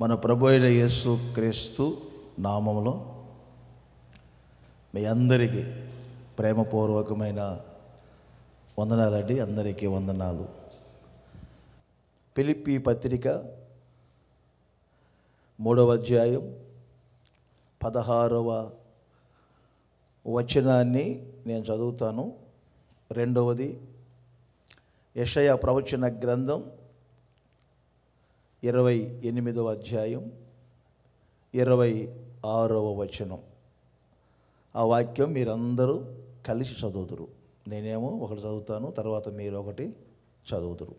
మన ప్రభు అయిన యేసు క్రీస్తు నామములో మీ అందరికీ ప్రేమపూర్వకమైన వందనాలండి. అందరికీ వందనాలు. ఫిలిప్పీ పత్రిక 3వ అధ్యాయం 16వ వచనాన్ని నేను చదువుతాను. రెండవది యెషయా ప్రవచన గ్రంథం 28వ అధ్యాయం 26వ వచనం. ఆ వాక్యం మీరందరూ కలిసి చదువుదురు. నేనేమో ఒకటి చదువుతాను, తర్వాత మీరు ఒకటి చదువుదురు.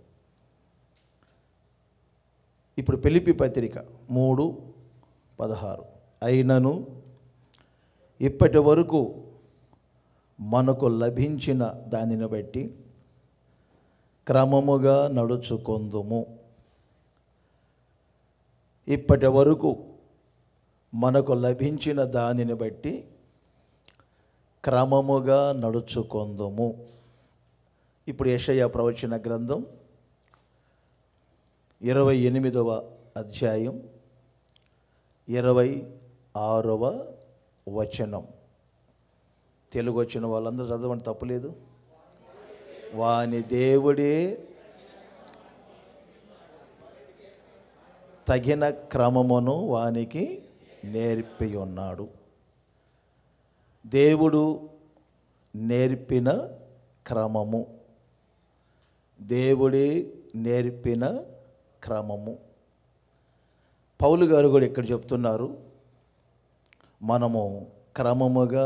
ఇప్పుడు ఫిలిప్పీ పత్రిక 3:16. అయినను ఇప్పటి వరకు మనకు లభించిన దానిని బట్టి క్రమముగా నడుచుకొందుము. ఇప్పటి వరకు మనకు లభించిన దానిని బట్టి క్రమముగా నడుచుకొందుము. ఇప్పుడు యెషయా ప్రవచన గ్రంథం 28వ అధ్యాయం 26వ వచనం. తెలుగు వచ్చిన వాళ్ళందరూ చదవండి, తప్పులేదు. వాని దేవుడే తగిన క్రమమును వానికి నేర్పి ఉన్నాడు. దేవుడు నేర్పిన క్రమము, దేవుడే నేర్పిన క్రమము. పౌలు గారు కూడా ఇక్కడ చెప్తున్నారు, మనము క్రమముగా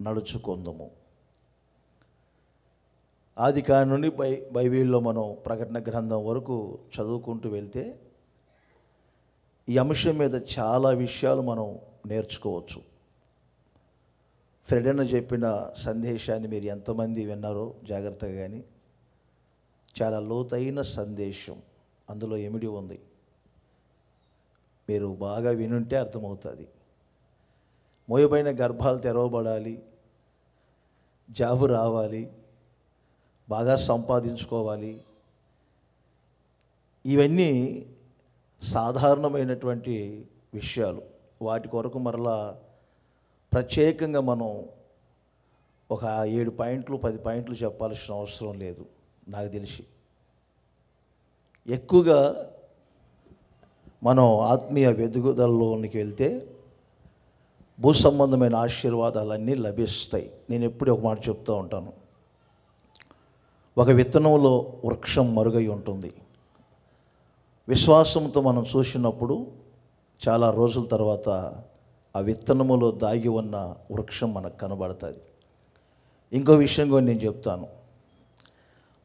నడుచుకుందాము. ఆది కాలం నుండి బైబిల్లో మనం ప్రకటన గ్రంథం వరకు చదువుకుంటూ వెళ్తే ఈ అంశం మీద చాలా విషయాలు మనం నేర్చుకోవచ్చు. ఫ్రెడ్ అన్న చెప్పిన సందేశాన్ని మీరు ఎంతమంది విన్నారో జాగ్రత్తగా, కానీ చాలా లోతైన సందేశం అందులో ఇమిడి ఉంది. మీరు బాగా వినుంటే అర్థమవుతుంది. మోయబైన గర్భాలు తెరవబడాలి, జాబు రావాలి, బాగా సంపాదించుకోవాలి. ఇవన్నీ సాధారణమైనటువంటి విషయాలు. వాటి కొరకు మరలా ప్రత్యేకంగా మనం ఒక 7 పాయింట్లు 10 పాయింట్లు చెప్పాల్సిన అవసరం లేదు. నాకు తెలిసి ఎక్కువగా మనం ఆత్మీయ వెదుగుదలలోనికి వెళ్తే భూ సంబంధమైన ఆశీర్వాదాలన్నీ లభిస్తాయి. నేను ఎప్పుడూ ఒక మాట చెప్తూ ఉంటాను, ఒక విత్తనంలో వృక్షం మరుగై ఉంటుంది. విశ్వాసంతో మనం చూసినప్పుడు చాలా రోజుల తర్వాత ఆ విత్తనములో దాగి ఉన్న వృక్షం మనకు కనబడుతుంది. ఇంకో విషయం కూడా నేను చెప్తాను.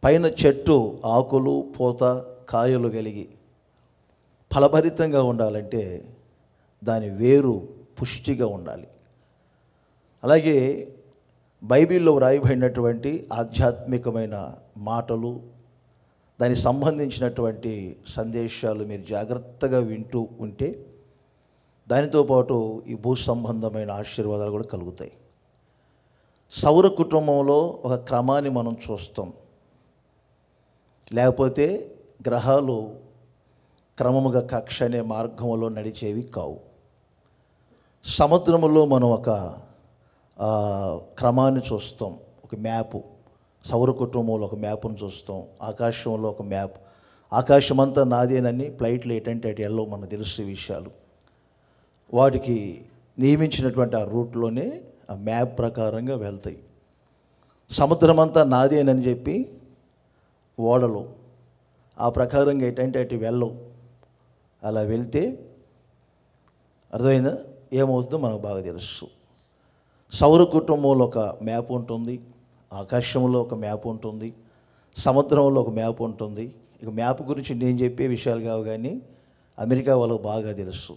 పైన చెట్టు ఆకులు పూత కాయలు కలిగి ఫలభరితంగా ఉండాలంటే దాని వేరు పుష్టిగా ఉండాలి. అలాగే బైబిల్లో వ్రాయబడినటువంటి ఆధ్యాత్మికమైన మాటలు, దానికి సంబంధించినటువంటి సందేశాలు మీరు జాగ్రత్తగా వింటూ ఉంటే దానితో పాటు ఈ భూ సంబంధమైన ఆశీర్వాదాలు కూడా కలుగుతాయి. సౌర కుటుంబంలో ఒక క్రమాన్ని మనం చూస్తాం, లేకపోతే గ్రహాలు క్రమముగా కక్ష అనే మార్గంలో నడిచేవి కావు. సముద్రములో మనం ఒక క్రమాన్ని చూస్తాం, ఒక మ్యాపు. సౌర కుటుంబంలో ఒక మ్యాప్ను చూస్తాం, ఆకాశంలో ఒక మ్యాప్. ఆకాశం అంతా నాదేనని ఫ్లైట్లు ఏంటంటే అటు ఎల్లో మనకు తెలుసు విషయాలు. వాటికి నియమించినటువంటి ఆ రూట్లోనే ఆ మ్యాప్ ప్రకారంగా వెళ్తాయి. సముద్రం అంతా నాదేనని చెప్పి ఓడలు ఆ ప్రకారంగా ఏంటంటే అటు వెళ్ళవు. అలా వెళ్తే అర్థమైందా, ఏమవుతుందో మనకు బాగా తెలుసు. సౌర కుటుంబంలో ఒక మ్యాప్ ఉంటుంది, ఆకాశంలో ఒక మ్యాప్ ఉంటుంది, సముద్రంలో ఒక మ్యాప్ ఉంటుంది. ఇక మ్యాప్ గురించి నేను చెప్పే విషయాలు కావు, కానీ అమెరికా వాళ్ళకు బాగా తెలుసు.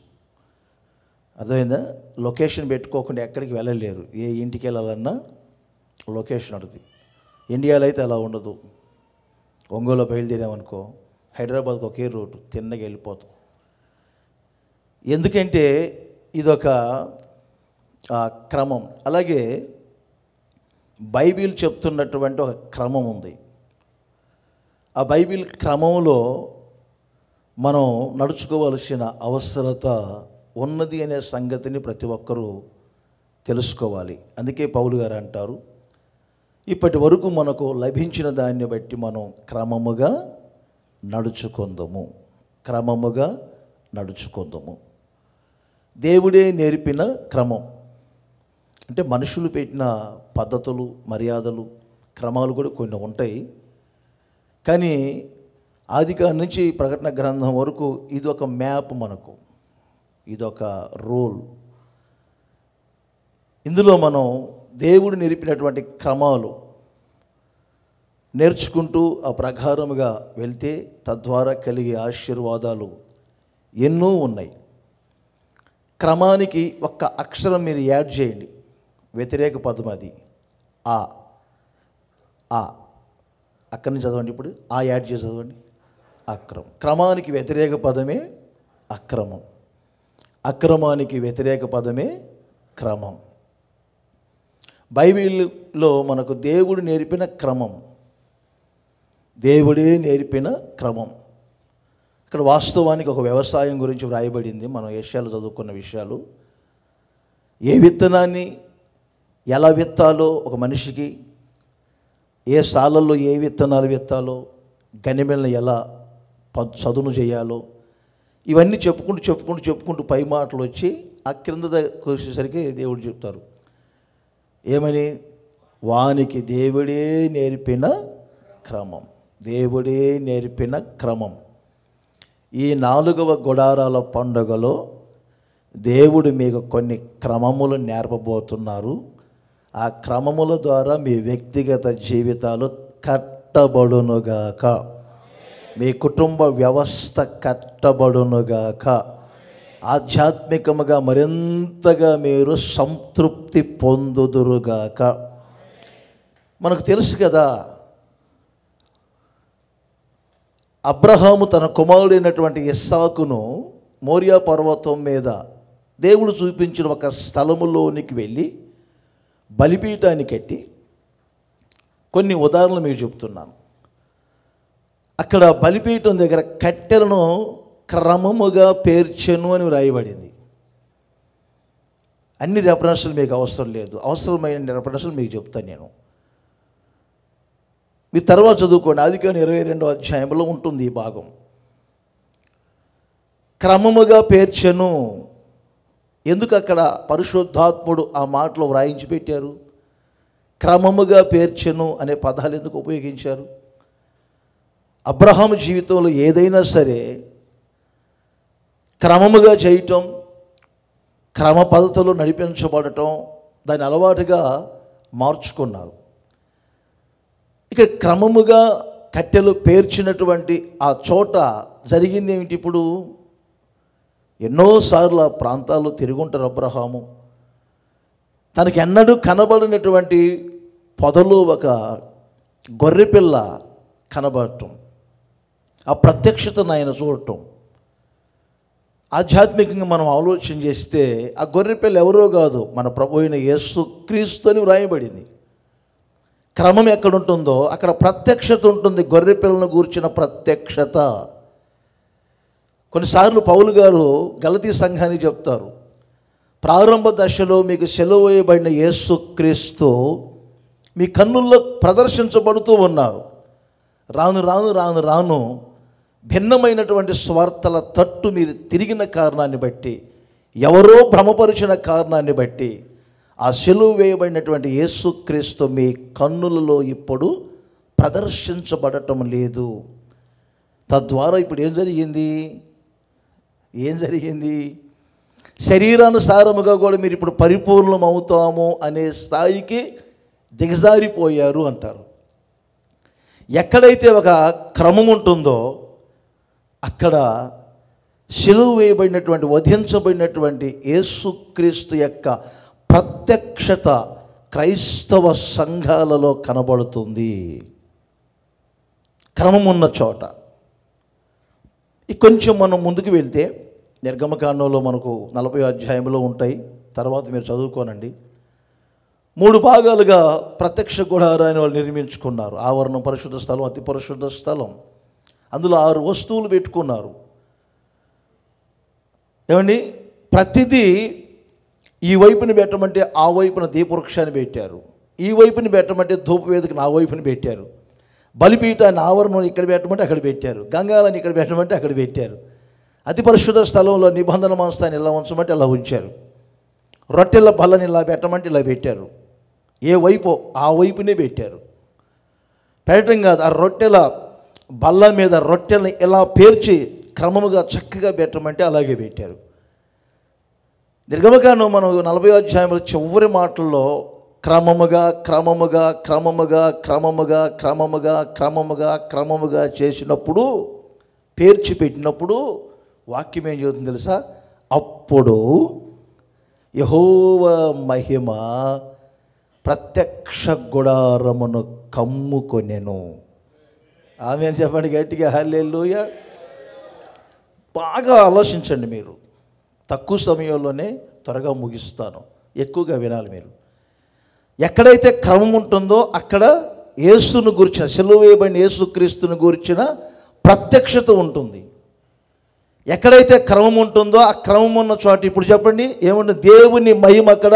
అర్థమైందా? లొకేషన్ పెట్టుకోకుండా ఎక్కడికి వెళ్ళలేరు. ఏ ఇంటికి వెళ్ళాలన్నా లొకేషన్ అడుగుతుంది. ఇండియాలో అయితే అలా ఉండదు. ఒంగోలు బయలుదేరామనుకో హైదరాబాద్కి ఒకే రూటు, తిన్నగా వెళ్ళిపోతాం. ఎందుకంటే ఇదొక క్రమం. అలాగే బైబిల్ చెప్తున్నటువంటి ఒక క్రమం ఉంది. ఆ బైబిల్ క్రమంలో మనం నడుచుకోవలసిన అవసరత ఉన్నది అనే సంగతిని ప్రతి ఒక్కరూ తెలుసుకోవాలి. అందుకే పౌలు గారు అంటారు, ఇప్పటి వరకు మనకు లభించిన దాన్ని బట్టి మనం క్రమముగా నడుచుకుందాము. దేవుడే నేర్పిన క్రమం అంటే మనుషులు పెట్టిన పద్ధతులు, మర్యాదలు, క్రమాలు కూడా కొన్ని ఉంటాయి. కానీ ఆదికాండం నుంచి ప్రకటన గ్రంథం వరకు ఇది ఒక మ్యాప్, మనకు ఇదొక రూల్. ఇందులో మనం దేవుడు నేర్పినటువంటి క్రమాలు నేర్చుకుంటూ ఆ ప్రకారముగా వెళ్తే తద్వారా కలిగే ఆశీర్వాదాలు ఎన్నో ఉన్నాయి. క్రమానికి ఒక్క అక్షరం మీరు యాడ్ చేయండి, వ్యతిరేక పదం అది ఆ. అక్కడి నుంచి చదవండి. ఇప్పుడు ఆ యాడ్ చేసి చదవండి. అక్రమం. క్రమానికి వ్యతిరేక పదమే అక్రమం, అక్రమానికి వ్యతిరేక పదమే క్రమం. బైబిల్లో మనకు దేవుడు నేర్పిన క్రమం, దేవుడే నేర్పిన క్రమం. ఇక్కడ వాస్తవానికి ఒక వ్యవసాయం గురించి వ్రాయబడింది. మనం ఏషియాలో చదువుకున్న విషయాలు. ఏ విత్తనాన్ని ఎలా విత్తాలో ఒక మనిషికి, ఏ సాలల్లో ఏ విత్తనాలు విత్తాలో, గనిమెలను ఎలా చదును చేయాలో, ఇవన్నీ చెప్పుకుంటూ పై మాటలు వచ్చి ఆ క్రింద వచ్చేసరికి దేవుడు చెప్తారు ఏమని, వానికి దేవుడే నేర్పిన క్రమం, దేవుడే నేర్పిన క్రమం. ఈ 4వ గుడారాల పండుగలో దేవుడు మీకు కొన్ని క్రమములు నేర్పబోతున్నారు. ఆ క్రమముల ద్వారా మీ వ్యక్తిగత జీవితాలు కట్టబడునుగాక, మీ కుటుంబ వ్యవస్థ కట్టబడునుగాక, ఆధ్యాత్మికముగా మరింతగా మీరు సంతృప్తి పొందుదురుగాక. మనకు తెలుసు కదా, అబ్రహాము తన కుమారుడైనటువంటి ఇస్సాకును మోరియా పర్వతం మీద దేవుడు చూపించిన ఒక స్థలములోనికి వెళ్ళి బలిపీఠాన్ని కట్టి, కొన్ని ఉదాహరణలు మీకు చెప్తున్నాను. అక్కడ బలిపీఠం దగ్గర కట్టెలను క్రమముగా పేర్చెను అని వ్రాయబడింది. అన్ని రెఫరెన్స్లు మీకు అవసరం లేదు, అవసరమైన రెఫరెన్స్లు మీకు చెప్తాను నేను. మీ తర్వాత చదువుకోండి, ఆదికాండం 22వ అధ్యాయంలో ఉంటుంది ఈ భాగం. క్రమముగా పేర్చెను. ఎందుకు అక్కడ పరిశుద్ధాత్ముడు ఆ మాటలో వ్రాయించి పెట్టారు? క్రమముగా పేర్చెను అనే పదాలు ఎందుకు ఉపయోగించారు? అబ్రహాము జీవితంలో ఏదైనా సరే క్రమముగా చేయటం, క్రమ పద్ధతిలో నడిపించబడటం, దాని అలవాటుగా మార్చుకున్నారు. ఇక క్రమముగా కట్టెలు పేర్చినటువంటి ఆ చోట జరిగింది ఏమిటి? ఇప్పుడు ఎన్నోసార్లు ఆ ప్రాంతాల్లో తిరుగుంటారు అబ్రహాము. తనకి ఎన్నడూ కనబడినటువంటి పొదలో ఒక గొర్రెపిల్ల కనబడటం, ఆ ప్రత్యక్షతను ఆయన చూడటం. ఆధ్యాత్మికంగా మనం ఆలోచన చేస్తే ఆ గొర్రెపిల్ల ఎవరో కాదు, మన ప్రభు అయిన యేసుక్రీస్తు అని వ్రాయబడింది. క్రమం ఎక్కడుంటుందో అక్కడ ప్రత్యక్షత ఉంటుంది, గొర్రెపిల్లను గూర్చిన ప్రత్యక్షత. కొన్నిసార్లు పౌలు గారు గలతీ సంఘానికి చెప్తారు, ప్రారంభ దశలో మీకు సెలవు వేయబడిన యేసుక్రీస్తు మీ కన్నుల్లో ప్రదర్శించబడుతూ ఉన్నారు. రాను రాను రాను రాను భిన్నమైనటువంటి స్వార్థల తట్టు మీరు తిరిగిన కారణాన్ని బట్టి, ఎవరో భ్రమపరిచిన కారణాన్ని బట్టి ఆ సెలవు వేయబడినటువంటి యేసుక్రీస్తు మీ కన్నులలో ఇప్పుడు ప్రదర్శించబడటం లేదు. తద్వారా ఇప్పుడు ఏం జరిగింది? శరీరానుసారముగా కూడా మీరు ఇప్పుడు పరిపూర్ణం అవుతాము అనే స్థాయికి దిగజారిపోయారు అంటారు. ఎక్కడైతే ఒక క్రమం ఉంటుందో అక్కడ సిలువ వేయబడినటువంటి, వధించబడినటువంటి యేసుక్రీస్తు యొక్క ప్రత్యక్షత క్రైస్తవ సంఘాలలో కనబడుతుంది, క్రమం ఉన్న చోట. కొంచెం మనం ముందుకు వెళ్తే నిర్గమకాండంలో మనకు 40వ అధ్యాయంలో ఉంటాయి, తర్వాత మీరు చదువుకోనండి. 3 భాగాలుగా ప్రత్యక్ష గుడారాన్ని వాళ్ళు నిర్మించుకున్నారు. ఆవరణం, పరిశుద్ధ స్థలం, అతి పరిశుద్ధ స్థలం. అందులో 6 వస్తువులు పెట్టుకున్నారు. ఏమండి, ప్రతిదీ ఈ వైపున పెట్టమంటే ఆ వైపున దీపవృక్షాన్ని పెట్టారు, ఈ వైపుని పెట్టమంటే ధూపవేదికను ఆ వైపుని పెట్టారు, బలిపీఠాన్ని ఆవరణం ఇక్కడ పెట్టమంటే అక్కడ పెట్టారు, గంగాలని ఇక్కడ పెట్టమంటే అక్కడ పెట్టారు, అతి పరిశుద్ధ స్థలంలో నిబంధన మందసాన్ని ఇలా ఉంచమంటే ఇలా ఉంచారు, రొట్టెల బల్లని ఇలా పెట్టమంటే ఇలా పెట్టారు. ఏ వైపు ఆ వైపునే పెట్టారు. పెట్టడం కాదు, ఆ రొట్టెల బల్ల మీద రొట్టెల్ని ఇలా పేర్చి క్రమముగా చక్కగా పెట్టమంటే అలాగే పెట్టారు. నిర్గమకాండం మనం 40వ అధ్యాయంలో చివరి మాటల్లో క్రమముగా క్రమముగా క్రమముగా క్రమముగా క్రమముగా క్రమముగా క్రమముగా చేసినప్పుడు, పేర్చి పెట్టినప్పుడు వాక్యం ఏం చెబుతుంది తెలుసా? అప్పుడు యెహోవా మహిమ ప్రత్యక్ష గుడారమును కమ్ముకొనెను. ఆమేన్ చెప్పండి గట్టిగా, హల్లెలూయా. బాగా ఆలోచించండి మీరు. తక్కువ సమయంలోనే త్వరగా ముగిస్తాను, ఎక్కువగా వినాలి మీరు. ఎక్కడైతే క్రమం ఉంటుందో అక్కడ యేసును గురించిన, సిలువ వేయబడిన యేసుక్రీస్తును గురించిన ప్రత్యక్షత ఉంటుంది. ఎక్కడైతే క్రమం ఉంటుందో ఆ క్రమం ఉన్న చోట ఇప్పుడు చెప్పండి ఏముంటుంది? దేవుని మహిమ అక్కడ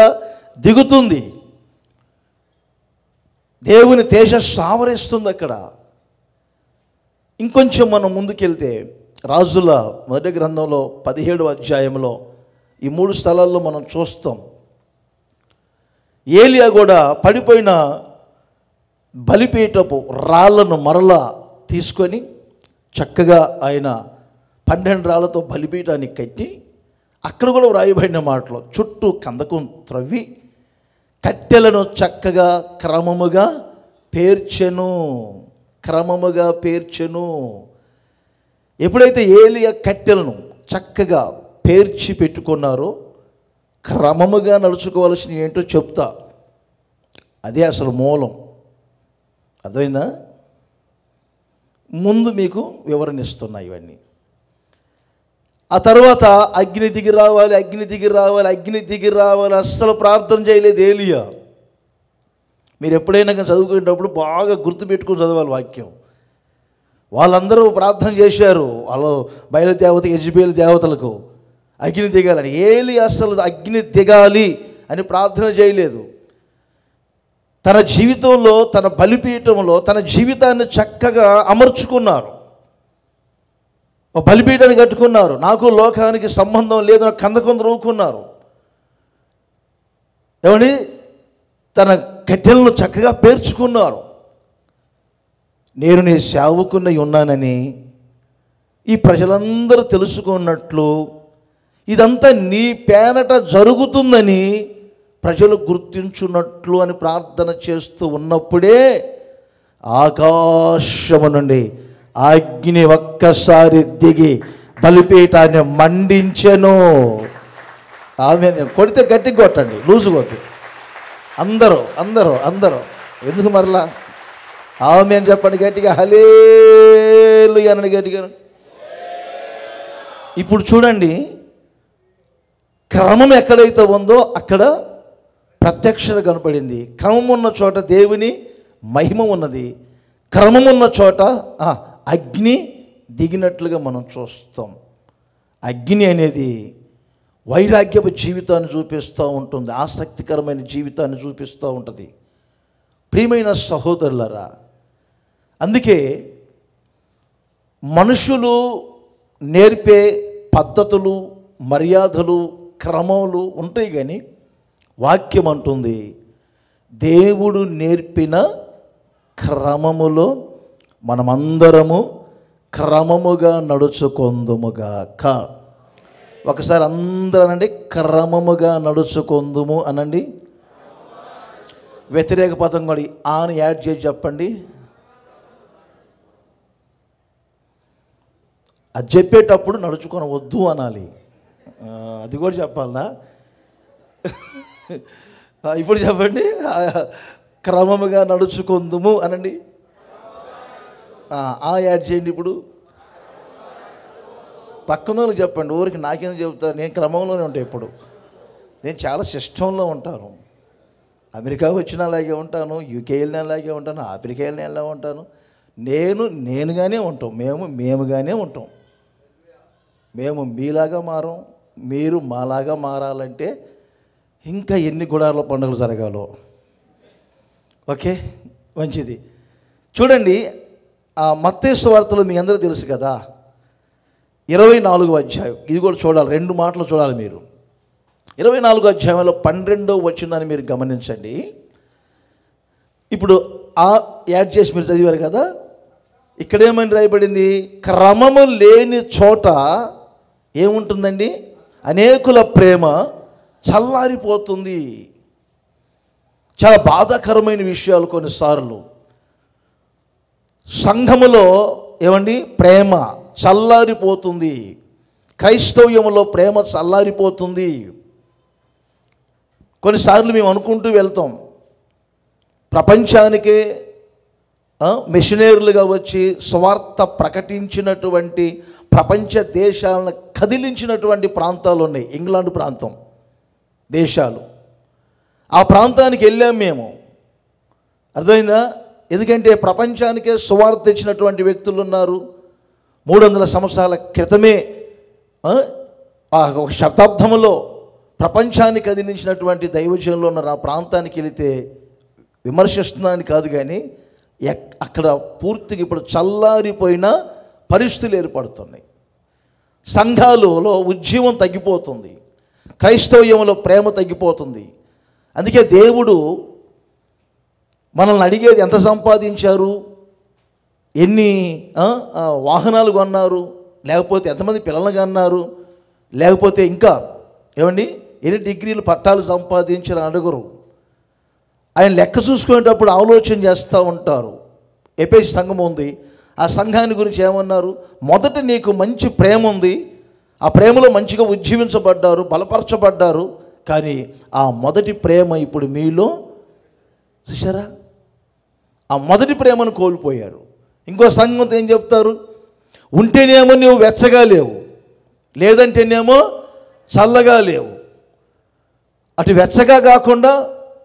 దిగుతుంది, దేవుని తేజస్సు ఆవరిస్తుంది అక్కడ. ఇంకొంచెం మనం ముందుకెళ్తే రాజుల మొదటి గ్రంథంలో 17వ అధ్యాయంలో ఈ 3 స్థలాల్లో మనం చూస్తాం. ఏలియా కూడా పడిపోయిన బలిపీఠపు రాళ్లను మరలా తీసుకొని చక్కగా ఆయన 12 రాళ్లతో బలిపీఠాన్ని కట్టి, అక్కడ కూడా వ్రాయబడిన మాటలో చుట్టూ కందకం త్రవ్వి కట్టెలను చక్కగా క్రమముగా పేర్చెను, క్రమముగా పేర్చెను. ఎప్పుడైతే ఏలియా కట్టెలను చక్కగా పేర్చి పెట్టుకున్నారో క్రమముగా నడుచుకోవాల్సిన ఏంటో చెప్తా. అదే అసలు మూలం. అర్థమైందా? ముందు మీకు వివరణ ఇస్తున్నా ఇవన్నీ. ఆ తర్వాత అగ్ని దిగి రావాలి, అగ్ని దిగి రావాలి, అగ్ని దిగి రావాలి. అస్సలు ప్రార్థన చేయలేదు ఏలియా. మీరు ఎప్పుడైనా కానీ చదువుకునేటప్పుడు బాగా గుర్తుపెట్టుకుని చదవాలి వాక్యం. వాళ్ళందరూ ప్రార్థన చేశారు, వాళ్ళు బయలుదేవత యెజబేలు దేవతలకు అగ్ని దిగాలని. ఏలియా అసలు అగ్ని దిగాలి అని ప్రార్థన చేయలేదు. తన జీవితంలో, తన బలిపీఠంలో తన జీవితాన్ని చక్కగా అమర్చుకున్నారు. ఒక బలిపీఠాన్ని కట్టుకున్నారు, నాకు లోకానికి సంబంధం లేదు, నాకు కందకం త్రవ్వుకున్నారు. ఏమండి, తన కట్టెలను చక్కగా పేర్చుకున్నారు. నేను నీ సేవకునై ఉన్నానని ఈ ప్రజలందరూ తెలుసుకున్నట్లు, ఇదంతా నీ పేనట జరుగుతుందని ప్రజలు గుర్తించున్నట్లు అని ప్రార్థన చేస్తూ ఉన్నప్పుడే ఆకాశము నుండి అగ్ని ఒక్కసారి దిగి బలిపీఠాన్ని మండించెను. ఆమె కొడితే గట్టి కొట్టండి, లూజు కొట్టు. అందరూ అందరూ అందరూ ఎందుకు మరలా ఆమె అని చెప్పండి గట్టిగా, హల్లెలూయా అని గట్టిగా. ఇప్పుడు చూడండి, క్రమం ఎక్కడైతే ఉందో అక్కడ ప్రత్యక్షత కనపడింది. క్రమం ఉన్న చోట దేవుని మహిమ ఉన్నది, క్రమం ఉన్న చోట అగ్ని దిగినట్లుగా మనం చూస్తాం. అగ్ని అనేది వైరాగ్యపు జీవితాన్ని చూపిస్తూ ఉంటుంది, ఆసక్తికరమైన జీవితాన్ని చూపిస్తూ ఉంటుంది. ప్రియమైన సహోదరులారా, అందుకే మనుషులు నేర్పే పద్ధతులు, మర్యాదలు, క్రమాలు ఉంటాయి, కానీ వాక్యం అంటుంది దేవుడు నేర్పిన క్రమములో మనమందరము క్రమముగా నడుచుకొందుముగాక. ఒకసారి అందరూ అనండి, క్రమముగా నడుచుకొందుము అనండి. వ్యతిరేక పదం కూడా ఆని యాడ్ చేసి చెప్పండి. అది చెప్పేటప్పుడు నడుచుకొని వద్దు అనాలి, అది కూడా చెప్పాలనా? ఇప్పుడు చెప్పండి, క్రమముగా నడుచుకొందుము అనండి. యాడ్ చేయండి. ఇప్పుడు పక్కన చెప్పండి, ఊరికి నాకేం చెబుతారు, నేను క్రమంలోనే ఉంటాను. ఇప్పుడు నేను చాలా సిస్టంలో ఉంటాను. అమెరికా వచ్చినా అలాగే ఉంటాను, యూకే వెళ్ళినా అలాగే ఉంటాను, ఆఫ్రికా వెళ్ళినా ఎలా ఉంటాను. నేనుగానే ఉంటాం, మేముగానే ఉంటాం. మేము మీలాగా మారం, మీరు మాలాగా మారాలంటే ఇంకా ఎన్ని గుడార్ల పండుగలు జరగాలో. ఓకే, మంచిది. చూడండి, ఆ మత్తయి సువార్తలో మీ అందరూ తెలుసు కదా, 24వ అధ్యాయం. ఇది కూడా చూడాలి, 2 మాటలు చూడాలి మీరు. 24వ అధ్యాయంలో 12వ వచనాన్ని మీరు గమనించండి. ఇప్పుడు యాడ్ చేసి మీరు చదివారు కదా, ఇక్కడేమని రాయబడింది? క్రమము లేని చోట ఏముంటుందండి? అనేకుల ప్రేమ చల్లారిపోతుంది. చాలా బాధాకరమైన విషయాలు కొన్నిసార్లు సంఘములో ఏమండి, ప్రేమ చల్లారిపోతుంది. క్రైస్తవ్యంలో ప్రేమ చల్లారిపోతుంది. కొన్నిసార్లు మేము అనుకుంటూ వెళ్తాం, ప్రపంచానికే మిషనరీలుగా వచ్చి స్వార్థ ప్రకటించినటువంటి ప్రపంచ దేశాలను కదిలించినటువంటి ప్రాంతాలు ఉన్నాయి. ఇంగ్లాండ్ ప్రాంతం, దేశాలు. ఆ ప్రాంతానికి వెళ్ళాం మేము. అర్థమైందా? ఎందుకంటే ప్రపంచానికే సువార్త తెచ్చినటువంటి వ్యక్తులు ఉన్నారు. 300 సంవత్సరాల క్రితమే ఒక శతాబ్దంలో ప్రపంచాన్ని కదిలించినటువంటి దైవజనులు ఉన్నారు. ఆ ప్రాంతానికి వెళితే విమర్శిస్తున్నాను కాదు, కానీ అక్కడ పూర్తిగా ఇప్పుడు చల్లారిపోయిన పరిస్థితులు ఏర్పడుతున్నాయి. సంఘాలలో ఉద్యమం తగ్గిపోతుంది, క్రైస్తవ్యంలో ప్రేమ తగ్గిపోతుంది. అందుకే దేవుడు మనల్ని అడిగేది, ఎంత సంపాదించారు, ఎన్ని వాహనాలు కొన్నారు, లేకపోతే ఎంతమంది పిల్లలు కన్నారు, లేకపోతే ఇంకా ఏమండి ఎన్ని డిగ్రీలు పట్టాలు సంపాదించారు అడుగురు. ఆయన లెక్క చూసుకునేటప్పుడు ఆలోచన చేస్తూ ఉంటారు. ఎఫెసు సంఘం ఉంది, ఆ సంఘాన్ని గురించి ఏమన్నారు? మొదట నీకు మంచి ప్రేమ ఉంది, ఆ ప్రేమలో మంచిగా ఉజ్జీవించబడ్డారు, బలపరచబడ్డారు. కానీ ఆ మొదటి ప్రేమ ఇప్పుడు మీలో చూసారా, ఆ మొదటి ప్రేమను కోల్పోయారు. ఇంకో సంఘంతో ఏం చెప్తారు? ఉంటేనేమో నువ్వు వెచ్చగా లేవు, లేదంటేనేమో చల్లగా లేవు. అటు వెచ్చగా కాకుండా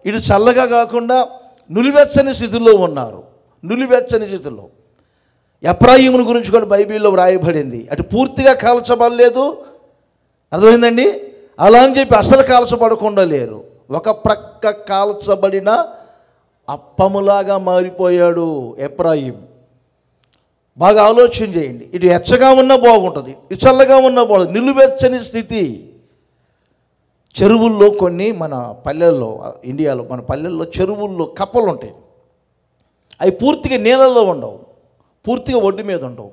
ఇటు చల్లగా కాకుండా నులివెచ్చని స్థితిలో ఉన్నారు. నులివెచ్చని స్థితిలో. ఎఫ్రాయిమును గురించి కూడా బైబిల్లో వ్రాయబడింది. అటు పూర్తిగా కాల్చబడలేదు, అర్థమైందండి? అలా అని చెప్పి అసలు కాల్చబడకుండా లేరు. ఒక ప్రక్క కాల్చబడిన అప్పములాగా మారిపోయాడు ఎఫ్రాయిం. బాగా ఆలోచన చేయండి. ఇటు వెచ్చగా ఉన్నా బాగుంటుంది, ఇటు చల్లగా ఉన్నా బాగుంటుంది. నిలువెచ్చని స్థితి. చెరువుల్లో కొన్ని మన పల్లెల్లో, ఇండియాలో మన పల్లెల్లో చెరువుల్లో కప్పలు ఉంటాయి. అవి పూర్తిగా నీళ్ళల్లో ఉండవు, పూర్తిగా ఒడ్డు మీద ఉండవు.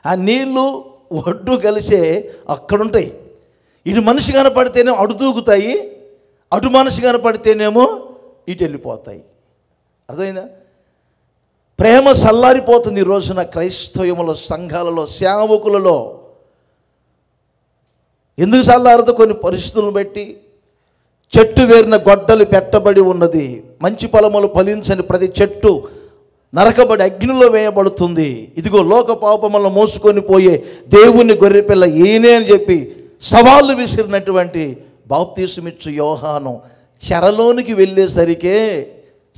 ఆ నీళ్ళు ఒడ్డు కలిసే అక్కడుంటాయి. ఇటు మనిషి కనపడితేనేమో అటు దూకుతాయి, అటు మనిషి కనపడితేనేమో ఇటు వెళ్ళిపోతాయి. అర్థమైందా? ప్రేమ చల్లారిపోతుంది ఈ రోజున క్రైస్తవములో, సంఘాలలో, సేవకులలో. ఎందుకు చల్లారదో? కొన్ని పరిస్థితులను బట్టి. చెట్టు వేరిన గొడ్డలు పెట్టబడి ఉన్నది, మంచి ఫలములు ఫలించని ప్రతి చెట్టు నరకబడి అగ్నిలో వేయబడుతుంది. ఇదిగో లోక పాపములను మోసుకొని పోయే దేవుని గొర్రెపిల్ల ఈయనే అని చెప్పి సవాళ్ళు విసిరినటువంటి బాప్తీసమిచ్చు యోహాను చెరలోనికి వెళ్ళేసరికే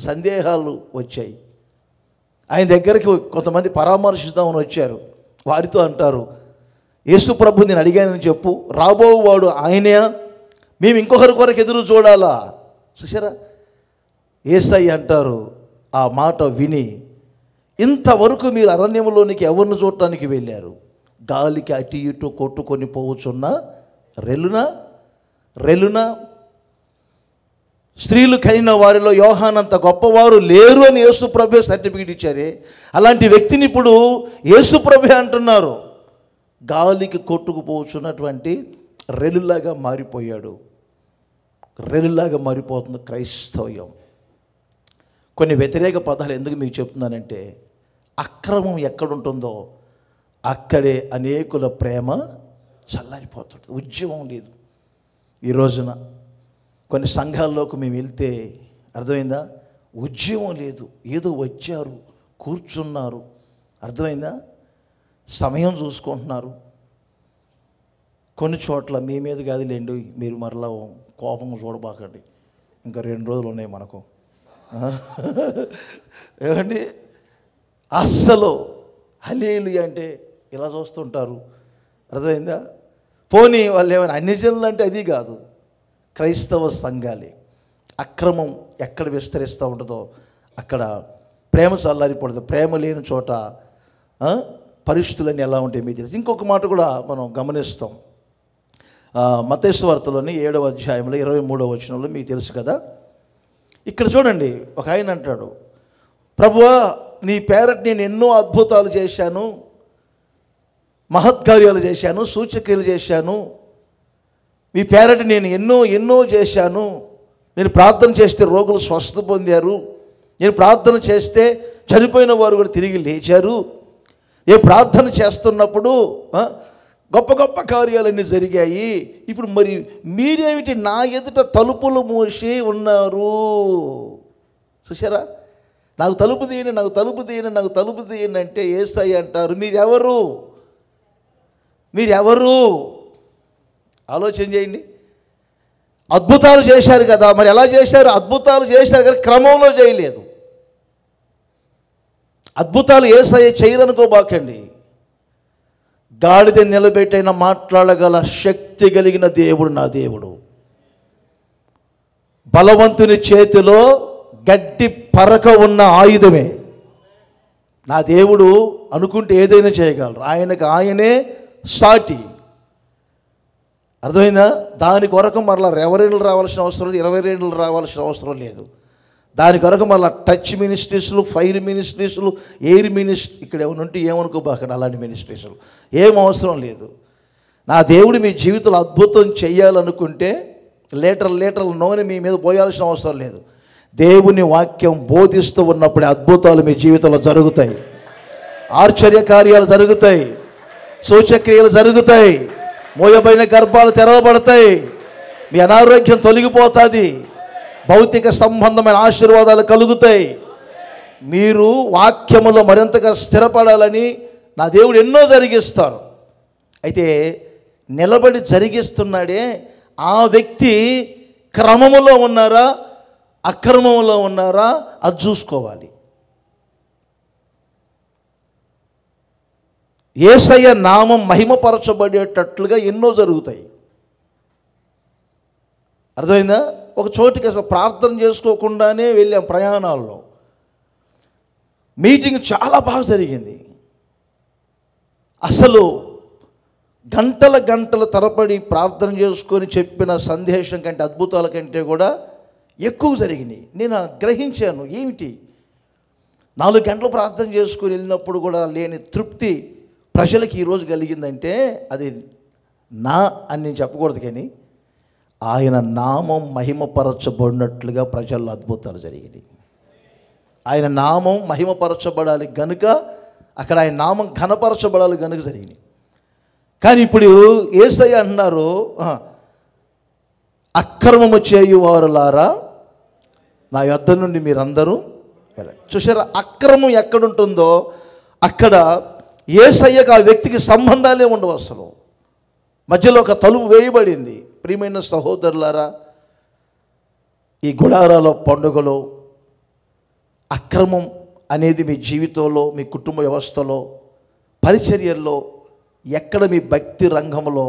సందేహాలు వచ్చాయి. ఆయన దగ్గరికి కొంతమంది పరామర్శిద్దామని వచ్చారు. వారితో అంటారు, యేసు ప్రభు నేను అడిగానని చెప్పు, రాబోవాడు ఆయనే, మేము ఇంకొకరి కొరకు ఎదురు చూడాలా? చూసారా? యేసయ్య అంటారు, ఆ మాట విని, ఇంతవరకు మీరు అరణ్యంలోనికి ఎవరిని చూడటానికి వెళ్ళారు? గాలికి అటు ఇటు కొట్టుకొని పోవచ్చున్న రెలున స్త్రీలు కలిగిన వారిలో యోహానంత గొప్పవారు లేరు అని యేసు ప్రభు సర్టిఫికెట్ ఇచ్చారే. అలాంటి వ్యక్తిని ఇప్పుడు యేసు ప్రభు అంటున్నారు. గాలికి కొట్టుకుపోవచ్చున్నటువంటి రెలులాగా మారిపోయాడు. రెలులాగా మారిపోతుంది క్రైస్తవ్యం. కొన్ని వ్యతిరేక పదాలు ఎందుకు మీకు చెప్తున్నానంటే, అక్రమం ఎక్కడుంటుందో అక్కడే అనేకుల ప్రేమ చల్లారిపోతుంది. ఉద్యమం లేదు. ఈ రోజున కొన్ని సంఘాల్లోకి మేము వెళ్తే అర్థమైందా, ఉద్యమం లేదు. ఏదో వచ్చారు, కూర్చున్నారు, అర్థమైందా, సమయం చూసుకుంటున్నారు. కొన్ని చోట్ల మీ మీద కాదులేండి, మీరు మరలా కోపం చూడబాకండి, ఇంకా 2 రోజులు ఉన్నాయి మనకు. ఏమండి, అస్సలు హల్లెలూయా అంటే ఇలా చూస్తుంటారు, అర్థమైందా? పోనీ వాళ్ళు ఏమైనా అన్యజనులు అంటే అది కాదు, క్రైస్తవ సంఘాలే. అక్రమం ఎక్కడ విస్తరిస్తూ ఉంటుందో అక్కడ ప్రేమ చల్లారిపడదు. ప్రేమ లేని చోట పరిస్థితులన్నీ ఎలా ఉంటాయి మీకు తెలుసు. ఇంకొక మాట కూడా మనం గమనిస్తాం. మత్తయి సువార్తలోని 7వ అధ్యాయంలో 23వ వచనంలో మీకు తెలుసు కదా. ఇక్కడ చూడండి, ఒక ఆయన అంటాడు, ప్రభువా నీ పేరట నేను ఎన్నో అద్భుతాలు చేశాను, మహత్కార్యాలు చేశాను, సూచక్రియలు చేశాను, మీ పేరట నేను ఎన్నో చేశాను. నేను ప్రార్థన చేస్తే రోగులు స్వస్థత పొందారు, నేను ప్రార్థన చేస్తే చనిపోయిన వారు కూడా తిరిగి లేచారు, నేను ప్రార్థన చేస్తున్నప్పుడు గొప్ప గొప్ప కార్యాలన్నీ జరిగాయి. ఇప్పుడు మరి మీరేమిటి నా ఎదుట తలుపులు మూసి ఉన్నారు? చూసారా, నాకు తలుపు తీయండి, నాకు తలుపు తీయండి, నాకు తలుపు తీయండి అంటే యేసయ్య అంటారు, మీరెవరు? ఆలోచన చేయండి. అద్భుతాలు చేశారు కదా, మరి ఎలా చేశారు? అద్భుతాలు చేశారు కానీ క్రమంలో చేయలేదు. అద్భుతాలు యేసయ్య చేయరనుకోబాకండి. గాడిద నిలబెట్టైనా మాట్లాడగల శక్తి కలిగిన దేవుడు నా దేవుడు. బలవంతుని చేతిలో గడ్డి పరక ఉన్న ఆయుధమే నా దేవుడు. అనుకుంటే ఏదైనా చేయగలరు. ఆయనే సాటి. అర్థమైందా? దాని కొరకు మరలా రెవరెండ్లు రావాల్సిన అవసరం లేదు, 20 రెండ్లు రావాల్సిన అవసరం లేదు. దాని కొరకు మరలా టచ్ మినిస్ట్రీస్లు, ఫైర్ మినిస్ట్రీస్లు, ఎయిర్ మినిస్ట్రీ, ఇక్కడ ఏమైనా ఉంటే ఏమనుకోబాకండి, అలాంటి మినిస్ట్రీస్లు ఏం అవసరం లేదు. నా దేవుడు మీ జీవితంలో అద్భుతం చేయాలనుకుంటే లీటర్ల నూనె మీ మీద పోయాల్సిన అవసరం లేదు. దేవుని వాక్యం బోధిస్తూ ఉన్నప్పుడే అద్భుతాలు మీ జీవితంలో జరుగుతాయి, ఆశ్చర్య కార్యాలు జరుగుతాయి, సూచక్రియలు జరుగుతాయి, మోయబడిన గర్భాలు తెరవబడతాయి, మీ అనారోగ్యం తొలగిపోతుంది, భౌతిక సంబంధమైన ఆశీర్వాదాలు కలుగుతాయి. మీరు వాక్యములో మరింతగా స్థిరపడాలని నా దేవుడు ఎన్నో జరిగిస్తారు. అయితే నిలబడి జరిగిస్తున్నాడే ఆ వ్యక్తి క్రమములో ఉన్నారా, అక్రమంలో ఉన్నారా, అది చూసుకోవాలి. యేసయ్య నామం మహిమపరచబడేటట్లుగా ఎన్నో జరుగుతాయి. అర్థమైందా? ఒక చోటికి అసలు ప్రార్థన చేసుకోకుండానే వెళ్ళాం ప్రయాణాల్లో. మీటింగ్ చాలా బాగా జరిగింది. అసలు గంటల తరబడి ప్రార్థన చేసుకొని చెప్పిన సందేశం కంటే, అద్భుతాల కంటే కూడా ఎక్కువ జరిగినాయి. నేను గ్రహించాను, ఏమిటి 4 గంటలు ప్రార్థన చేసుకొని వెళ్ళినప్పుడు కూడా లేని తృప్తి ప్రజలకి ఈరోజు కలిగిందంటే అది అని నేను చెప్పకూడదు, కానీ ఆయన నామం మహిమపరచబడినట్లుగా ప్రజల్లో అద్భుతాలు జరిగినాయి. ఆయన నామం మహిమపరచబడాలి గనుక, అక్కడ ఆయన నామం ఘనపరచబడాలి గనుక జరిగినాయి. కానీ ఇప్పుడు యేసయ్య అంటున్నారు, అక్రమము చేయువారులారా నా యొద్ద నుండి మీరందరూ వెళ్ళండి. చూసారా, అక్రమం ఎక్కడుంటుందో అక్కడ యేసయ్యకు ఆ వ్యక్తికి సంబంధాలే ఉండవు. అసలు మధ్యలో ఒక తలుపు వేయబడింది. ప్రియమైన సహోదరులారా, ఈ గుడారాల పండుగలో అక్రమం అనేది మీ జీవితంలో, మీ కుటుంబ వ్యవస్థలో, పరిచర్యల్లో, ఎక్కడ మీ భక్తి రంగంలో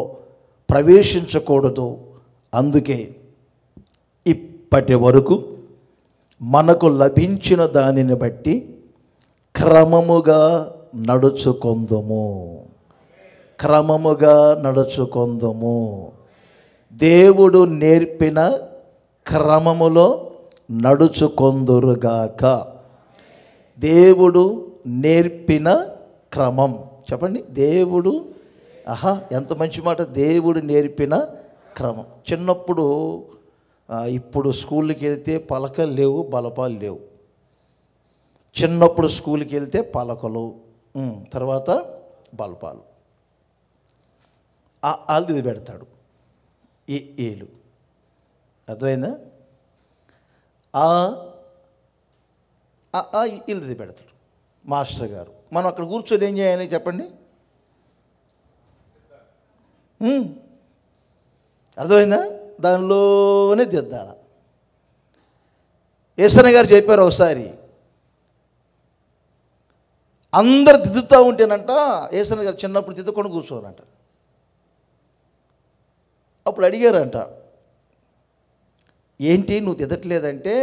ప్రవేశించకూడదు. అందుకే ఇప్పటి వరకు మనకు లభించిన దానిని బట్టి క్రమముగా నడుచుకొందుము, దేవుడు నేర్పిన క్రమములో నడుచుకొందురుగాక. దేవుడు నేర్పిన క్రమం, చెప్పండి. దేవుడు, ఎంత మంచి మాట, దేవుడు నేర్పిన క్రమం. చిన్నప్పుడు ఇప్పుడు స్కూల్కి వెళ్తే పలకలు లేవు, బలపాలు లేవు. చిన్నప్పుడు స్కూల్కి వెళ్తే పలకలు, తర్వాత బలపాలు. ఇది పెడతాడు, ఏలు. అర్థమైందా? ఇది పెడతాడు మాస్టర్ గారు. మనం అక్కడ కూర్చొని ఏం చేయాలి చెప్పండి? అర్థమైందా? దానిలోనే దిద్దాల. యేసయ్య గారు చెప్పారు ఒకసారి, అందరు దిద్దుతూ ఉంటేనంట యేసయ్య గారు చిన్నప్పుడు దిద్దుకొని కూర్చోనంట. అప్పుడు అడిగారంట, ఏంటి నువ్వు తిట్టలేదంటే,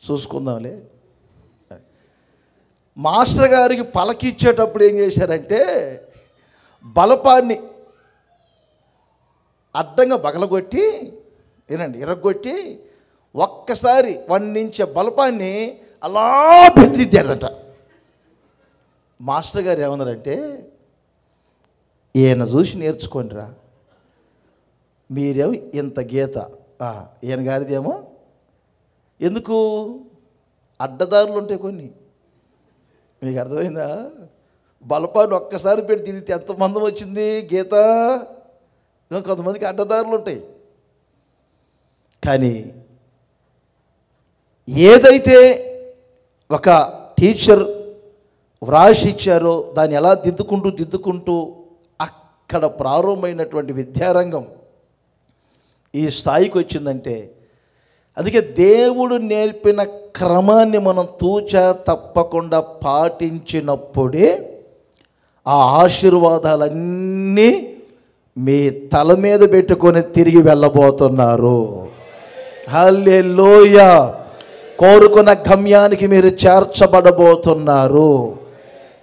చూసుకుందాంలే. మాస్టర్ గారికి పలకిచ్చేటప్పుడు ఏం చేశారంటే బలపాన్ని అడ్డంగా బగలగొట్టి, ఏనండి ఇరగొట్టి ఒక్కసారి 1 ఇంచ్ బలపాన్ని అలా పెట్టిద్దారట. మాస్టర్ గారు ఏమన్నారంటే, ఈయన చూసి నేర్చుకోండిరా, మీరేమో ఇంత గీత, ఈయన గారిదేమో ఎందుకు అడ్డదారులు ఉంటాయి కొన్ని, మీకు అర్థమైందా? బలపాన్ని ఒక్కసారి పెట్టి ఇది ఎంత మందం వచ్చింది గీత, కొంతమందికి అడ్డదారులు ఉంటాయి. కానీ ఏదైతే ఒక టీచర్ వ్రాసి ఇచ్చారో దాన్ని ఎలా దిద్దుకుంటూ అక్కడ ప్రారంభమైనటువంటి విద్యారంగం ఈ స్థాయికి వచ్చిందంటే, అందుకే దేవుడు నేర్పిన క్రమాన్ని మనం తూచా తప్పకుండా పాటించినప్పుడే ఆ ఆశీర్వాదాలన్నీ మీ తల మీద పెట్టుకొని తిరిగి వెళ్ళబోతున్నారు. హల్లెలూయా. కోరుకున్న గమ్యానికి మీరు చేర్చబడబోతున్నారు.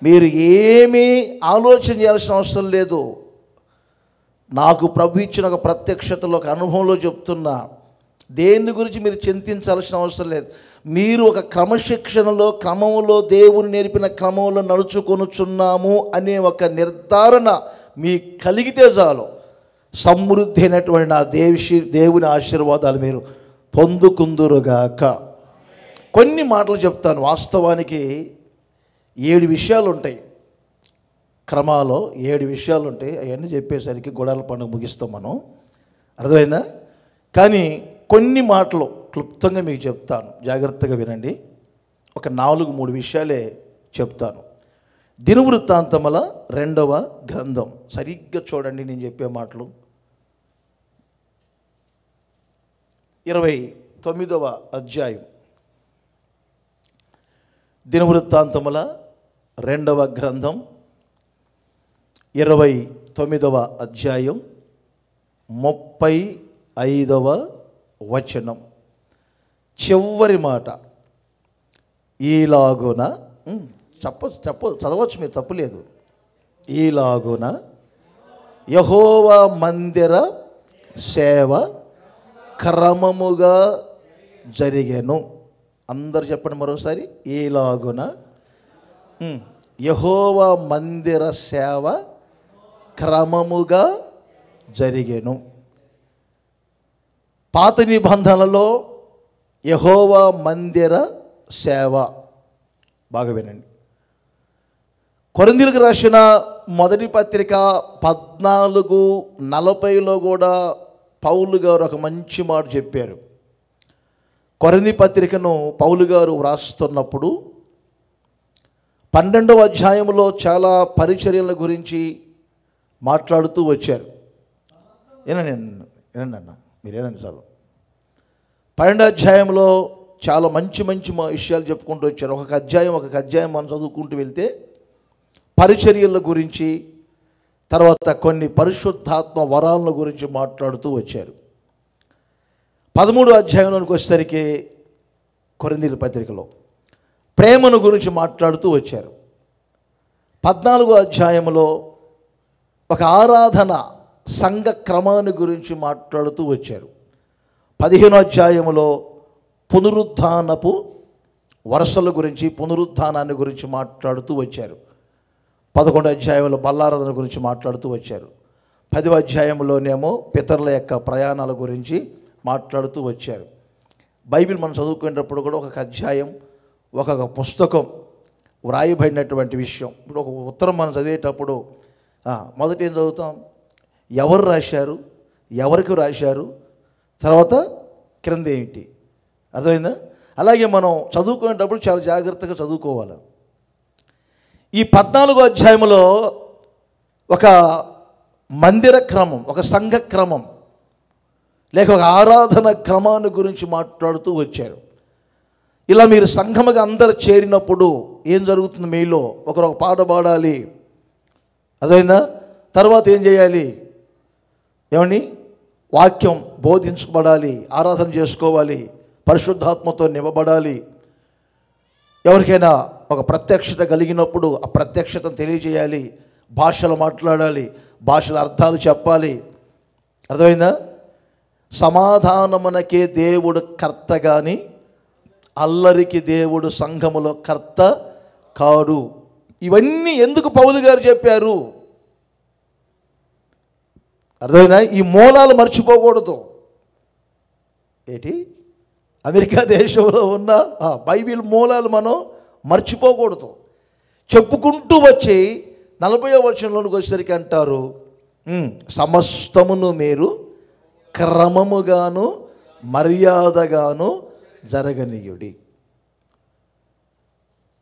మీరు ఏమీ ఆలోచన చేయాల్సిన అవసరం లేదు. నాకు ప్రభు ఇచ్చిన ఒక ప్రత్యక్షతలో, ఒక అనుభవంలో చెప్తున్నా, దేని గురించి మీరు చింతించాల్సిన అవసరం లేదు. మీరు ఒక క్రమశిక్షణలో, క్రమంలో, దేవుని నేర్పిన క్రమంలో నడుచుకొనుచున్నాము అనే ఒక నిర్ధారణ మీకు కలిగితే చాలు, సమృద్ధి అయినటువంటి నా దేవుని ఆశీర్వాదాలు మీరు పొందుకుందురుగాక. కొన్ని మాటలు చెప్తాను. వాస్తవానికి 7 విషయాలు ఉంటాయి, క్రమాలో 7 విషయాలు ఉంటాయి. అవన్నీ చెప్పేసరికి గొడాల పండుగ ముగిస్తాం మనం, అర్థమైందా? కానీ కొన్ని మాటలు క్లుప్తంగా మీకు చెప్తాను, జాగ్రత్తగా వినండి. ఒక 4-3 విషయాలే చెప్తాను. దినవృత్తాంతముల 2వ గ్రంథం, సరిగ్గా చూడండి నేను చెప్పే మాటలు. 29వ అధ్యాయం, దినవృత్తాంతముల 2వ గ్రంథం 29వ అధ్యాయం 35వ వచనం, చివరి మాట. ఈలాగున చదవచ్చు మీరు, తప్పులేదు. ఈలాగున యెహోవా మందిర సేవ క్రమముగా జరిగెను. అందరు చెప్పండి మరోసారి. ఈలాగున యెహోవా మందిర సేవ క్రమముగా జరిగెను. పాత నిబంధనలో యెహోవా మందిర సేవ, బాగా వినండి. కొరింథీయులకు రాసిన మొదటి పత్రిక 14:40లో కూడా పౌలు గారు ఒక మంచి మాట చెప్పారు. కొరింథీ పత్రికను పౌలు గారు వ్రాస్తున్నప్పుడు 12వ అధ్యాయంలో చాలా పరిచర్యల గురించి మాట్లాడుతూ వచ్చారు. ఏనండి అన్న, మీరేనండి చాలు. 12వ అధ్యాయంలో చాలా మంచి విషయాలు చెప్పుకుంటూ వచ్చారు. ఒక అధ్యాయం మనం చదువుకుంటూ వెళ్తే పరిచర్యల గురించి, తర్వాత కొన్ని పరిశుద్ధాత్మ వరాల గురించి మాట్లాడుతూ వచ్చారు. 13వ అధ్యాయంలోనికి వచ్చేసరికి కొరింథీయుల పత్రికలో ప్రేమను గురించి మాట్లాడుతూ వచ్చారు. 14వ అధ్యాయంలో ఒక ఆరాధన సంఘ క్రమాన్ని గురించి మాట్లాడుతూ వచ్చారు. 15వ అధ్యాయంలో పునరుత్థానపు వరుసల గురించి, పునరుత్థానాన్ని గురించి మాట్లాడుతూ వచ్చారు. 11వ అధ్యాయంలో బల్లారాధన గురించి మాట్లాడుతూ వచ్చారు. 10వ అధ్యాయంలోనేమో పితరుల యొక్క ప్రయాణాల గురించి మాట్లాడుతూ వచ్చారు. బైబిల్ మనం చదువుకునేటప్పుడు కూడా ఒక అధ్యాయం, ఒక పుస్తకం వ్రాయబడినటువంటి విషయం. ఇప్పుడు ఒక ఉత్తరం మనం చదివేటప్పుడు మొదట ఏం చదువుతాం? ఎవరు రాశారు, ఎవరికి రాశారు, తర్వాత క్రింద ఏమిటి, అర్థమైందా? అలాగే మనం చదువుకునేటప్పుడు చాలా జాగ్రత్తగా చదువుకోవాలి. ఈ 14వ అధ్యాయంలో ఒక మందిర క్రమం, ఒక సంఘ క్రమం, లేక ఒక ఆరాధన క్రమాన్ని గురించి మాట్లాడుతూ వచ్చారు. ఇలా మీరు సంఘముగా అందరు చేరినప్పుడు ఏం జరుగుతుంది? మీలో ఒకరు ఒక పాట పాడాలి, అదైందా? తర్వాత ఏం చేయాలి? ఏమని? వాక్యం బోధించబడాలి, ఆరాధన చేసుకోవాలి, పరిశుద్ధాత్మతో నింపబడాలి. ఎవరికైనా ఒక ప్రత్యక్షత కలిగినప్పుడు ఆ ప్రత్యక్షతను తెలియజేయాలి, భాషలు మాట్లాడాలి, భాషల అర్థాలు చెప్పాలి. అర్థమైందా? సమాధానమునకే దేవుడు కర్త కానీ అల్లరికి దేవుడు సంఘములో కర్త కాడు. ఇవన్నీ ఎందుకు పౌలు గారు చెప్పారు? అర్థమైందా? ఈ మూలాలు మర్చిపోకూడదు. ఏంటి? అమెరికా దేశంలో ఉన్న బైబిల్ మూలాలు మనం మర్చిపోకూడదు. చెప్పుకుంటూ వచ్చి 40వ వచనంలోనికి వచ్చేసరికి అంటారు, సమస్తమును మీరు క్రమముగాను మర్యాదగాను జరగనీయుడి.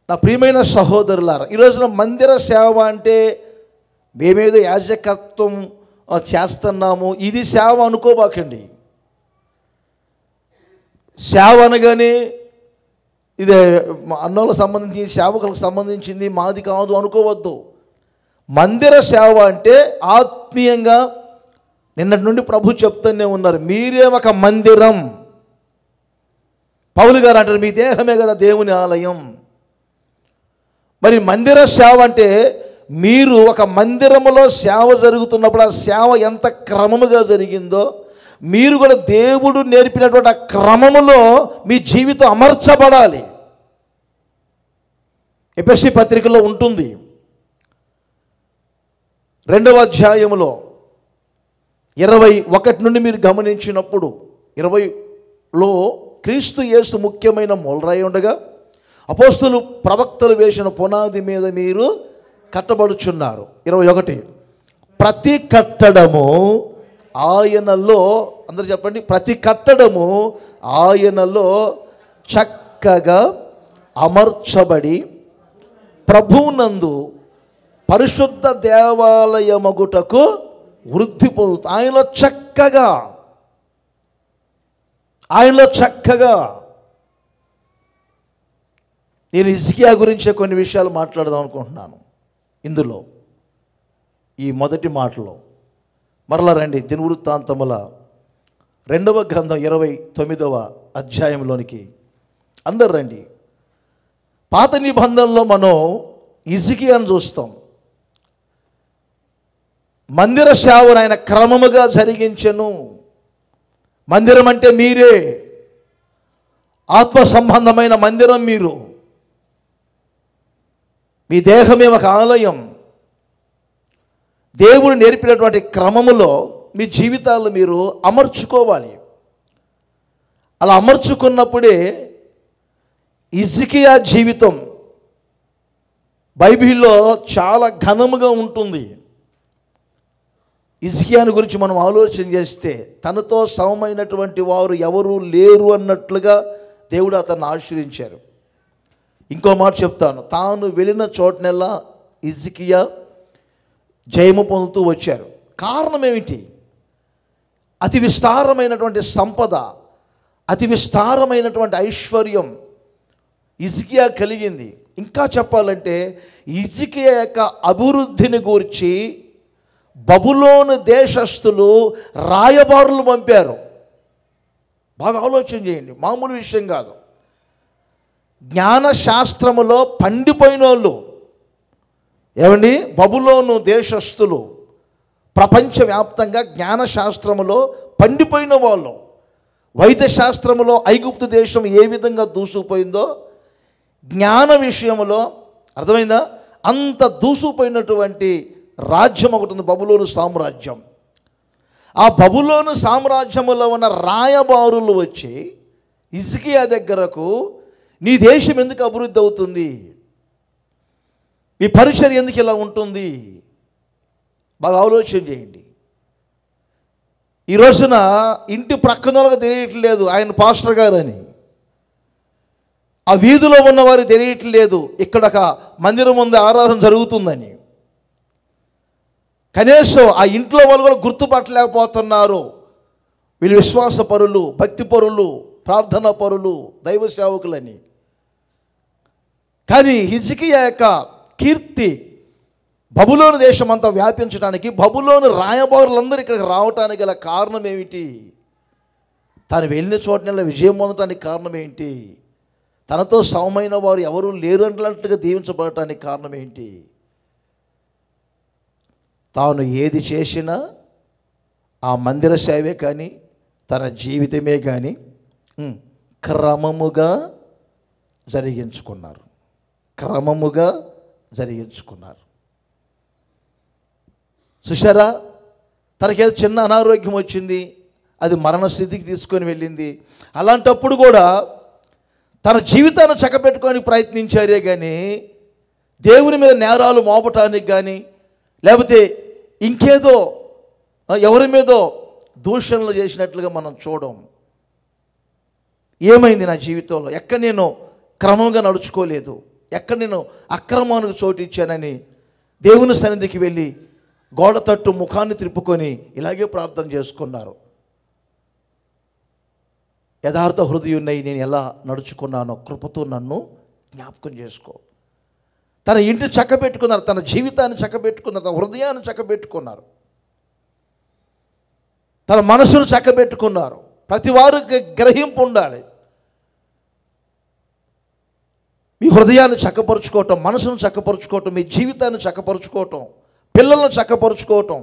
నా ప్రియమైన సహోదరులారా, ఈరోజున మందిర సేవ అంటే మేమేదో యాజకత్వం చేస్తున్నాము, ఇది సేవ అనుకోబాకండి. సేవ అనగానే ఇదే అన్నోళ్ళకి సంబంధించి సేవకులకు సంబంధించింది, మాది కాదు అనుకోవద్దు. మందిర సేవ అంటే ఆత్మీయంగా నిన్నటి నుండి ప్రభు చెప్తూనే ఉన్నారు, మీరే ఒక మందిరం. పౌలు గారు అంటారు, మీ దేహమే కదా దేవుని ఆలయం. మరి మందిర సేవ అంటే మీరు ఒక మందిరములో సేవ జరుగుతున్నప్పుడు ఆ సేవ ఎంత క్రమముగా జరిగిందో, మీరు కూడా దేవుడు నేర్పినటువంటి ఆ క్రమములో మీ జీవితం అమర్చబడాలి. ఎఫెసీ పత్రికలో ఉంటుంది, 2వ అధ్యాయములో 21 నుండి మీరు గమనించినప్పుడు, 20లో క్రీస్తు యేసు ముఖ్యమైన మూలరాయి ఉండగా అపోస్తులు ప్రవక్తలు వేసిన పునాది మీద మీరు కట్టబడుచున్నారు. 21 ప్రతి కట్టడము ఆయనలో, అందరూ చెప్పండి, ప్రతి కట్టడము ఆయనలో చక్కగా అమర్చబడి ప్రభువునందు పరిశుద్ధ దేవాలయమగుటకు వృద్ధి పొందుతుంది. ఆయనలో చక్కగా. నేను హిజ్కియా గురించే కొన్ని విషయాలు మాట్లాడదాం అనుకుంటున్నాను. ఇందులో ఈ మొదటి మాటలో మరలా రండి, దినవృత్తాంతముల 2వ గ్రంథం 29వ అధ్యాయంలోనికి అందరు రండి. పాత నిబంధనలో మనం హిజ్కియాను చూస్తాం. మందిర సేవను ఆయన క్రమముగా జరిగించెను. మందిరం అంటే మీరే, ఆత్మ సంబంధమైన మందిరం మీరు. మీ దేహమే ఒక ఆలయం. దేవుడు నేర్పినటువంటి క్రమములో మీ జీవితాలు మీరు అమర్చుకోవాలి. అలా అమర్చుకున్నప్పుడే హిజ్కియా జీవితం బైబిల్లో చాలా ఘనముగా ఉంటుంది. హిజ్కియాను గురించి మనం ఆలోచన చేస్తే తనతో సమమైనటువంటి వారు ఎవరు లేరు అన్నట్లుగా దేవుడు అతన్ని ఆశీర్వదించారు. ఇంకో మాట చెప్తాను, తాను వెళ్ళిన చోటనెల్లా హిజ్కియా జయము పొందుతూ వచ్చారు. కారణం ఏమిటి? అతి విస్తారమైనటువంటి సంపద, అతి విస్తారమైనటువంటి ఐశ్వర్యం హిజ్కియా కలిగింది. ఇంకా చెప్పాలంటే హిజ్కియా యొక్క అభివృద్ధిని గూర్చి బబులోను దేశస్థులు రాయబారులు పంపారు. బాగా ఆలోచన చేయండి, మామూలు విషయం కాదు. జ్ఞానశాస్త్రములో పండిపోయిన వాళ్ళు, ఏమండి, బబులోను దేశస్థులు ప్రపంచవ్యాప్తంగా జ్ఞానశాస్త్రములో పండిపోయిన వాళ్ళు. వైద్యశాస్త్రములో ఐగుప్తు దేశం ఏ విధంగా దూసుకుపోయిందో, జ్ఞాన విషయంలో, అర్థమైందా, అంత దూసుకుపోయినటువంటి రాజ్యం ఒకటి ఉంది, బబులోను సామ్రాజ్యం. ఆ బబులోను సామ్రాజ్యములో ఉన్న రాయబారులు వచ్చి హిజ్కియా దగ్గరకు, నీ దేశం ఎందుకు అభివృద్ధి అవుతుంది, మీ పరిచర్య ఎందుకు ఇలా ఉంటుంది, బాగా ఆలోచన చేయండి. ఈ రోజున ఇంటి ప్రక్కనోళ్ళకి తెలియట్లేదు ఆయన పాస్టర్ గారు అని, ఆ వీధిలో ఉన్నవారు తెలియట్లేదు ఇక్కడ ఒక మందిరం ఉంది, ఆరాధన జరుగుతుందని. కనీసం ఆ ఇంట్లో వాళ్ళు కూడా గుర్తుపట్టలేకపోతున్నారు. వీళ్ళు విశ్వాసపరులు, భక్తిపరులు, ప్రార్థనా పరులు, దైవ సేవకులని. కానీ హిజ్కియా యొక్క కీర్తి బబులోను దేశం అంతా వ్యాపించడానికి, బబులోను రాయబారులందరూ ఇక్కడికి రావటానికి గల కారణం ఏమిటి? తాను వెళ్ళిన చోటనల్లా విజయం పొందడానికి కారణం ఏంటి? తనతో సమమైన వారు ఎవరు లేరు అన్నట్లుగా దీవించబడటానికి కారణం ఏంటి? తాను ఏది చేసినా ఆ మందిర సేవే కానీ, తన జీవితమే కానీ క్రమముగా జరిగించుకున్నారు. క్రమముగా జరిగించుకున్నారు. చూశారా, తనకేదో చిన్న అనారోగ్యం వచ్చింది, అది మరణ స్థితికి తీసుకొని వెళ్ళింది. అలాంటప్పుడు కూడా తన జీవితాన్ని చక్కబెట్టుకోవడానికి ప్రయత్నించారే కానీ దేవుని మీద నేరాలు మోపటానికి కానీ, లేకపోతే ఇంకేదో ఎవరి మీదో దూషణలు చేసినట్లుగా మనం చూడం. ఏమైంది నా జీవితంలో? ఎక్కడ నేను క్రమంగా నడుచుకోలేదు, ఎక్కడ నేను అక్రమానికి చోటు ఇచ్చానని దేవుని సన్నిధికి వెళ్ళి గోడ తట్టు ముఖాన్ని త్రిప్పుకొని ఇలాగే ప్రార్థన చేసుకున్నారు. యథార్థ హృదయున్నై నేను ఎలా నడుచుకున్నానో కృపతో నన్ను జ్ఞాపకం చేసుకో. తన ఇంటిని చక్కబెట్టుకున్నారు, తన జీవితాన్ని చక్కబెట్టుకున్నారు, తన హృదయాన్ని చక్కబెట్టుకున్నారు, తన మనసును చక్కబెట్టుకున్నారు. ప్రతి వారికి గ్రహింపు ఉండాలి. మీ హృదయాన్ని చక్కపరుచుకోవటం, మనసును చక్కపరుచుకోవటం, మీ జీవితాన్ని చక్కపరుచుకోవటం, పిల్లలను చక్కపరుచుకోవటం,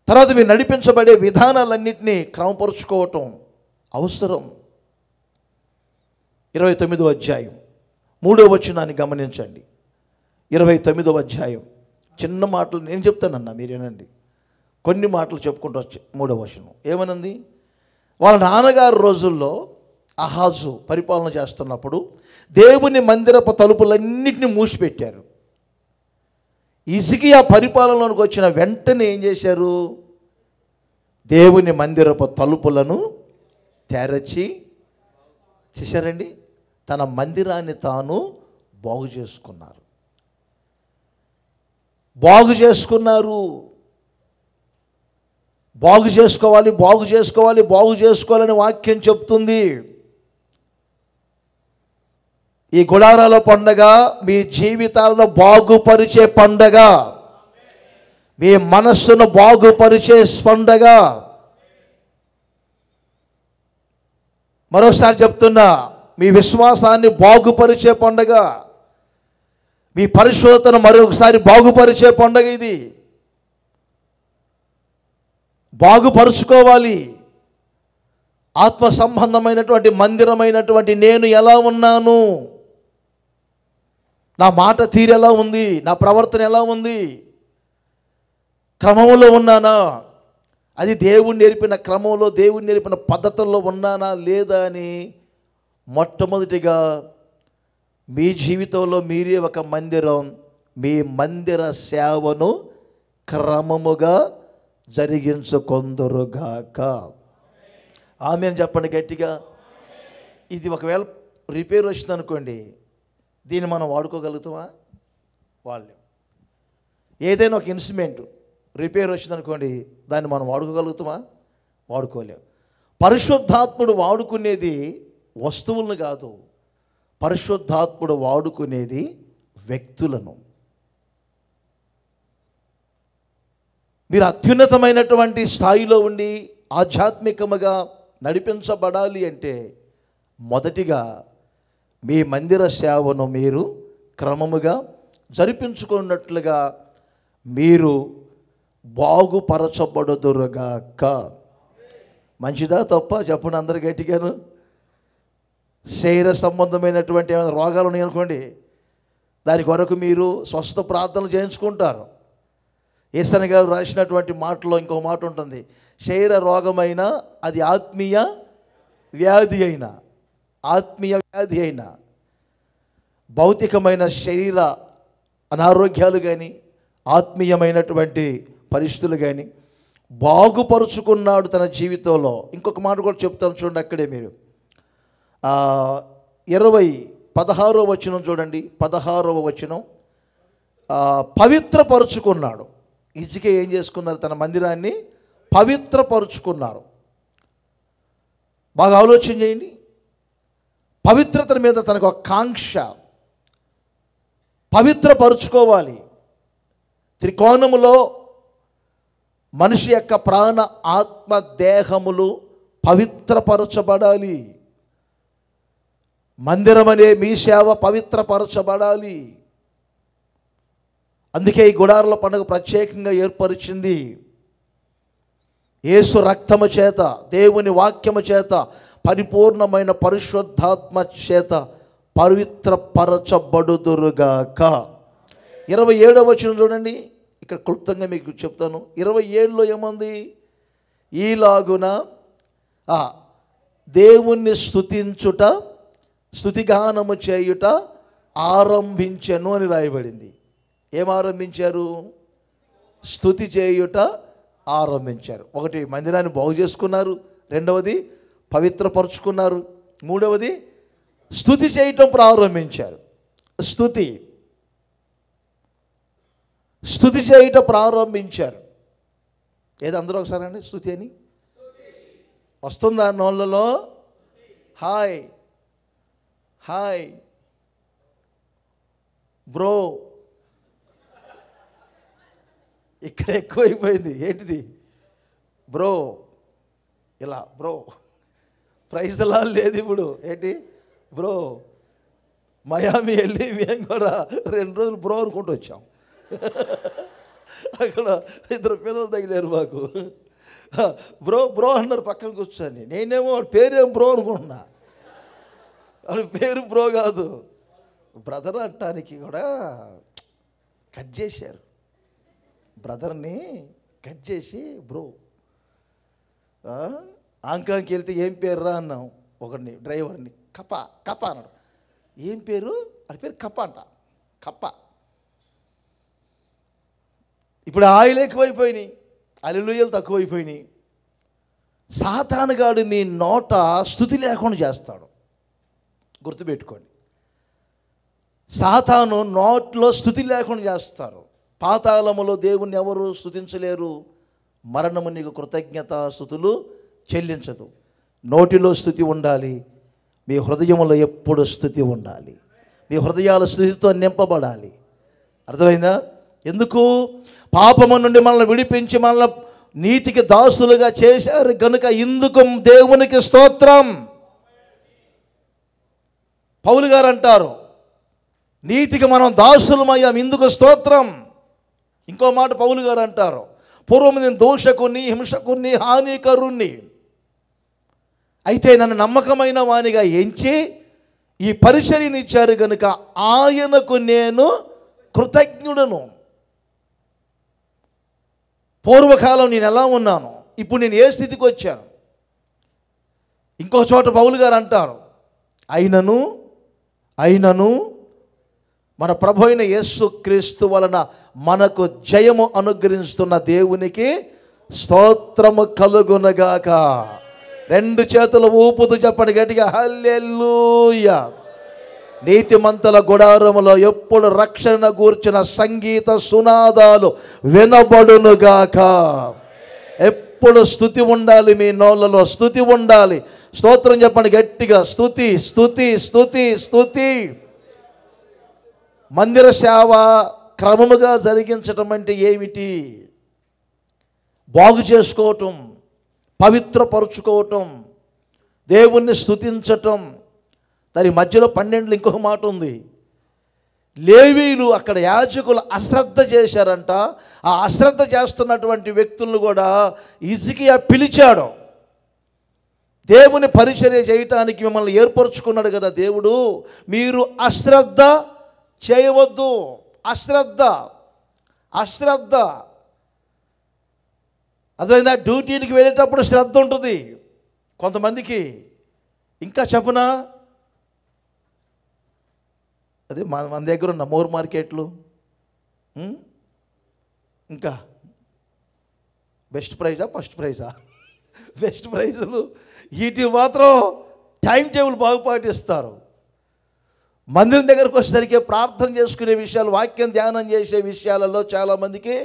తర్వాత మీరు నడిపించబడే విధానాలన్నింటినీ క్రమపరుచుకోవటం అవసరం. 29వ అధ్యాయం 3వ వచనాన్ని గమనించండి. 29వ అధ్యాయం చిన్న మాటలు నేను చెప్తానన్నా, మీరేనండి. కొన్ని మాటలు చెప్పుకుంటూ వచ్చి 3వ వచనం ఏమనుంది? వాళ్ళ నాన్నగారు రోజుల్లో అహాజు పరిపాలన చేస్తున్నప్పుడు దేవుని మందిరపు తలుపులన్నింటినీ మూసిపెట్టారు. హిజ్కియా పరిపాలనలోకి వచ్చిన వెంటనే ఏం చేశారు? దేవుని మందిరపు తలుపులను తెరచి చేశారండి. తన మందిరాన్ని తాను బాగు చేసుకున్నారు. బాగు చేసుకోవాలి, బాగు చేసుకోవాలి, బాగు చేసుకోవాలని వాక్యం చెప్తుంది. ఈ గుడారాల పండగ మీ జీవితాలను బాగుపరిచే పండగ, మీ మనస్సును బాగుపరిచే పండగ. మరోసారి చెప్తున్నా, మీ విశ్వాసాన్ని బాగుపరిచే పండగ, మీ పరిశోధన మరొకసారి బాగుపరిచే పండగ. ఇది బాగుపరుచుకోవాలి. ఆత్మ సంబంధమైనటువంటి మందిరమైనటువంటి నేను ఎలా ఉన్నాను, నా మాట తీరు ఎలా ఉంది, నా ప్రవర్తన ఎలా ఉంది, క్రమంలో ఉన్నానా, అది దేవుడు నేర్పిన క్రమంలో, దేవుడు నేర్పిన పద్ధతుల్లో ఉన్నానా లేదా అని మొట్టమొదటిగా మీ జీవితంలో మీరే ఒక మందిరం, మీ మందిర సేవను క్రమముగా జరిగించుకొందురుగాక. ఆమేన్ చెప్పండి గట్టిగా. ఇది ఒకవేళ రిపేర్ వచ్చింది అనుకోండి, దీన్ని మనం వాడుకోగలుగుతామా? వాళ్ళు ఏదైనా ఒక ఇన్స్ట్రుమెంట్ రిపేర్ వచ్చిందనుకోండి, దాన్ని మనం వాడుకోగలుగుతామా? వాడుకోలేం. పరిశుద్ధాత్ముడు వాడుకునేది వస్తువులను కాదు, పరిశుద్ధాత్ముడు వాడుకునేది వ్యక్తులను. మీరు అత్యున్నతమైనటువంటి స్థాయిలో ఉండి ఆధ్యాత్మికముగా నడిపించబడాలి అంటే మొదటిగా మీ మందిర సేవను మీరు క్రమముగా జరిపించుకున్నట్లుగా మీరు బాగుపరచబడుదురుగాక. మంచిదా తప్ప చెప్పండి అందరు గట్టిగాను. శరీర సంబంధమైనటువంటి ఏమైనా రోగాలు ఉన్నాయనుకోండి, దాని కొరకు మీరు స్వస్థ ప్రార్థనలు చేయించుకుంటారు. యేసయ్య గారు రాసినటువంటి మాటలో ఇంకో మాట ఉంటుంది, శరీర రోగమైన అది ఆత్మీయ వ్యాధి అయినా, ఆత్మీయ వ్యాధి అయినా, భౌతికమైన శరీర అనారోగ్యాలు కానీ, ఆత్మీయమైనటువంటి పరిస్థితులు కానీ బాగుపరుచుకున్నాడు తన జీవితంలో. ఇంకొక మాట కూడా చెప్తాను చూడండి, అక్కడే మీరు 16వ వచనం చూడండి. 16వ వచనం, పవిత్రపరుచుకున్నాడు. హిజ్కియా ఏం చేసుకున్నారు? తన మందిరాన్ని పవిత్రపరుచుకున్నారు. బాగా ఆలోచన చేయండి. పవిత్రత మీద తనకు ఒక కాంక్ష, పవిత్రపరుచుకోవాలి. త్రికోణములో మనిషి యొక్క ప్రాణ, ఆత్మ, దేహములు పవిత్రపరచబడాలి. మందిరం అనే మీ సేవ పవిత్రపరచబడాలి. అందుకే ఈ గుడారాల పండుగ ప్రత్యేకంగా ఏర్పరిచింది. యేసు రక్తము చేత, దేవుని వాక్యము చేత, పరిపూర్ణమైన పరిశుద్ధాత్మ చేత పవిత్రపరచబడుదురుగాక. 27వ వచనం చూడండి, ఇక్కడ క్లుప్తంగా మీకు చెప్తాను. 27లో ఏముంది? ఈలాగున దేవుణ్ణి స్తుతించుట, స్తుతిగానము చేయుట ఆరంభించెను అని రాయబడింది. ఏం ఆరంభించారు? స్తుతి చేయుట ఆరంభించారు. ఒకటి, మందిరాన్ని బాగు చేసుకున్నారు. రెండవది పవిత్రపరుచుకున్నారు. మూడవది స్తుతి చేయటం ప్రారంభించారు. స్తుతి చేయటం ప్రారంభించారు. ఏదో అందరూ ఒకసారి అండి స్తుతి అని వస్తుందా నోళ్ళలో? Hi hi bro. ఇక్కడ ఎక్కువైపోయింది. ఏంటిది? బ్రో, ఇలా బ్రో. ప్రైజ్ అలా లేదు ఇప్పుడు. ఏంటి బ్రో? మయామి వెళ్ళి మేము కూడా 2 రోజులు బ్రో అనుకుంటూ వచ్చాం. అక్కడ 2 పిల్లలు తగిలేరు మాకు. బ్రో బ్రో అన్నారు పక్కన కూర్చొని. నేనేమో వాడి పేరేం బ్రో అనుకుంటున్నా. వాడి పేరు బ్రో కాదు, బ్రదర్ అంటానికి కూడా కట్ చేశారు. బ్రదర్ని కట్ చేసి బ్రో. ఆంకాంకి వెళ్తే ఏం పేరు రా అన్నాం ఒకడిని, డ్రైవర్ని. కప్ప కప్ప అన్నాడు. ఏం పేరు? అది పేరు కప్ప అంట. కప్ప. ఇప్పుడు ఆయిల్ ఎక్కువైపోయినాయి, హల్లెలూయాలు తక్కువైపోయినాయి. సాతానుగాడు మీ నోట స్తుతి లేకుండా చేస్తాడు. గుర్తుపెట్టుకోండి, సాతాను నోట్లో స్తుతి లేకుండా చేస్తారు. పాతాళములో దేవుణ్ణి ఎవరు స్తుతించలేరు. మరణము నీకు కృతజ్ఞత స్తుతులు చెల్లించదు. నోటిలో స్తుతి ఉండాలి, మీ హృదయంలో ఎప్పుడు స్తుతి ఉండాలి. మీ హృదయాల స్తుతితో నింపబడాలి. అర్థమైందా? ఎందుకు? పాపము నుండి మనల్ని విడిపించి మనల్ని నీతికి దాసులుగా చేశారు కనుక ఇందుకు దేవునికి స్తోత్రం. పౌలు గారు అంటారు, నీతికి మనం దాసులమయ్యాం, ఇందుకు స్తోత్రం. ఇంకో మాట పౌలు గారు అంటారు, పూర్వం నేను దోషకుని, హింసకుని, హానికరుణ్ణి, అయితే నన్ను నమ్మకమైన వానిగా ఎంచి ఈ పరిచర్యను ఇచ్చారు కనుక ఆయనకు నేను కృతజ్ఞుడను. పూర్వకాలం నేను ఎలా ఉన్నాను, ఇప్పుడు నేను ఏ స్థితికి వచ్చాను. ఇంకో చోట పౌలు గారు అంటారు, అయినను మన ప్రభు అయిన యేసుక్రీస్తు వలన మనకు జయము అనుగ్రహిస్తున్న దేవునికి స్తోత్రము కలుగునగాక. 2 చేతులు ఊపుతూ చెప్పండి గట్టిగా, హల్లెలూయా. నీతిమంతుల గుడారములో ఎప్పుడు రక్షణ గూర్చిన సంగీత సునాదాలు వినబడునుగాక. ఎప్పుడు స్తుతి ఉండాలి, మీ నోళ్ళలో స్తుతి ఉండాలి. స్తోత్రం చెప్పండి గట్టిగా, స్తుతి స్తుతి స్తుతి స్తుతి. మందిర సేవ క్రమముగా జరిగించటం అంటే ఏమిటి? బాగు చేసుకోవటం, పవిత్రపరుచుకోవటం, దేవుణ్ణి స్తుతించటం. దాని మధ్యలో 12 ఇంకొక మాట ఉంది. లేవీయులు అక్కడ యాజకులు అశ్రద్ధ చేశారంట. ఆ అశ్రద్ధ చేస్తున్నటువంటి వ్యక్తులను కూడా హిజ్కియా పిలిచాడు. దేవుని పరిచర్య చేయటానికి మిమ్మల్ని ఏర్పరచుకున్నాడు కదా దేవుడు, మీరు అశ్రద్ధ చేయవద్దు. అశ్రద్ధ అదేవిధంగా డ్యూటీకి వెళ్ళేటప్పుడు శ్రద్ధ ఉంటుంది కొంతమందికి. ఇంకా చెప్పునా, అదే మన దగ్గర ఉన్న మోర్ మార్కెట్లు, ఇంకా బెస్ట్ ప్రైజా ఫస్ట్ ప్రైజా, బెస్ట్ ప్రైజులు, వీటి మాత్రం టైం టేబుల్ బాగా పాటిస్తారు. మందిరం దగ్గరకు వచ్చేసరికి ప్రార్థన చేసుకునే విషయాలు, వాక్యం ధ్యానం చేసే విషయాలలో చాలామందికి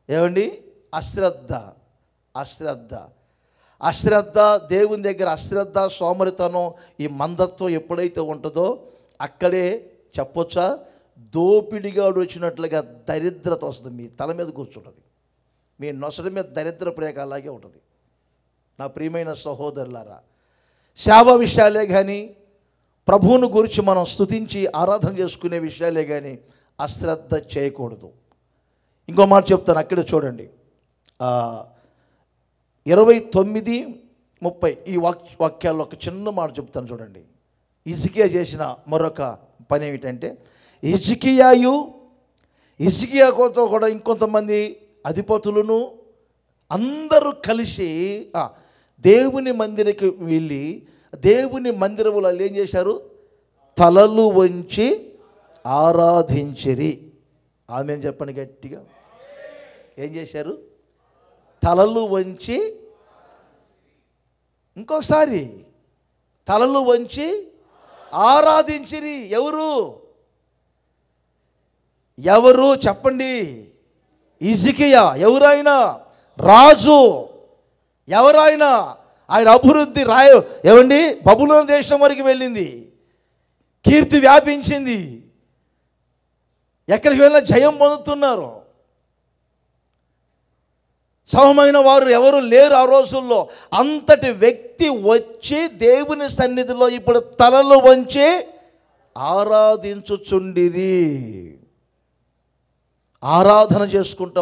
ఏమండి అశ్రద్ధ. దేవుని దగ్గర అశ్రద్ధ, సోమరితనం, ఈ మందత్వం ఎప్పుడైతే ఉంటుందో అక్కడే చెప్పొచ్చా, దోపిడిగాడు వచ్చినట్లుగా దరిద్రత వస్తుంది, మీ తల మీద కూర్చుంటుంది, మీ నొసటి మీద దరిద్ర ప్రేక అలాగే ఉంటుంది. నా ప్రియమైన సహోదరులారా, సేవ విషయాలే కానీ, ప్రభువును గురించి మనం స్తుతించి ఆరాధన చేసుకునే విషయాలే కానీ అశ్రద్ధ చేయకూడదు. ఇంకో మాట చెప్తాను, అక్కడే చూడండి, 29:30 ఈ వాక్యాల్లో ఒక చిన్న మాట చెప్తాను చూడండి. హిజ్కియా చేసిన మరొక పని ఏమిటంటే, హిజ్కియాతో కూడా ఇంకొంతమంది అధిపతులను అందరూ కలిసి దేవుని మందిరికి వెళ్ళి దేవుని మందిరములో ఏం చేశారు? తలలు వంచి ఆరాధించిరి. ఆమెను చెప్పండి గట్టిగా. ఏం చేశారు? తలలు వంచి, ఇంకొకసారి తలలు వంచి ఆరాధించిరి. ఎవరు చెప్పండి? హిజ్కియా. ఎవరైనా రాజు, ఎవరైనా ఆయన అభివృద్ధి ఏమండి బబులోను దేశం వరకు వెళ్ళింది, కీర్తి వ్యాపించింది, ఎక్కడికి వెళ్ళినా జయం పొందుతున్నారు. సమమైన వారు ఎవరు లేరు ఆ రోజుల్లో. అంతటి వ్యక్తి వచ్చి దేవుని సన్నిధిలో ఇప్పుడు తలలు వంచి ఆరాధించుచుండిరి. ఆరాధన చేసుకుంటూ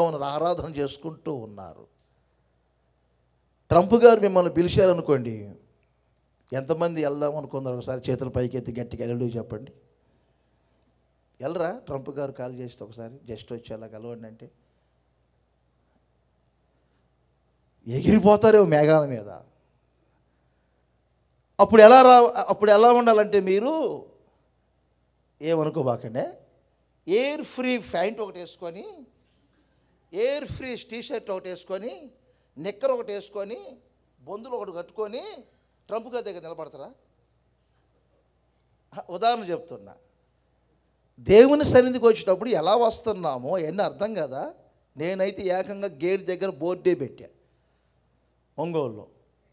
ఉన్నారు. ట్రంప్ గారు మిమ్మల్ని పిలిచారనుకోండి, ఎంతమంది వెళ్దాం అనుకున్నారు? ఒకసారి చేతుల పైకి ఎత్తి గట్టిగా వెళ్ళి చెప్పండి. వెళ్ళరా? ట్రంప్ గారు కాల్ చేస్తే ఒకసారి జస్ట్ వచ్చి అలా కలవండి అంటే ఎగిరిపోతారేమో మేఘాల మీద. అప్పుడు ఎలా ఉండాలంటే, మీరు ఏమనుకోబాకండి, ఎయిర్ ఫ్రీ ప్యాంట్ ఒకటి వేసుకొని, ఎయిర్ ఫ్రీ టీషర్ట్ ఒకటి వేసుకొని, నిక్కర్ ఒకటి వేసుకొని, బొందులు ఒకటి కట్టుకొని ట్రంప్ గారి దగ్గర నిలబడతారా? ఉదాహరణ చెప్తున్నా. దేవుని సన్నిధికి వచ్చేటప్పుడు ఎలా వస్తున్నామో ఎన్ని అర్థం కదా. నేనైతే ఏకంగా గేట్ దగ్గర బోర్డే పెట్టా, ఒంగోలులో.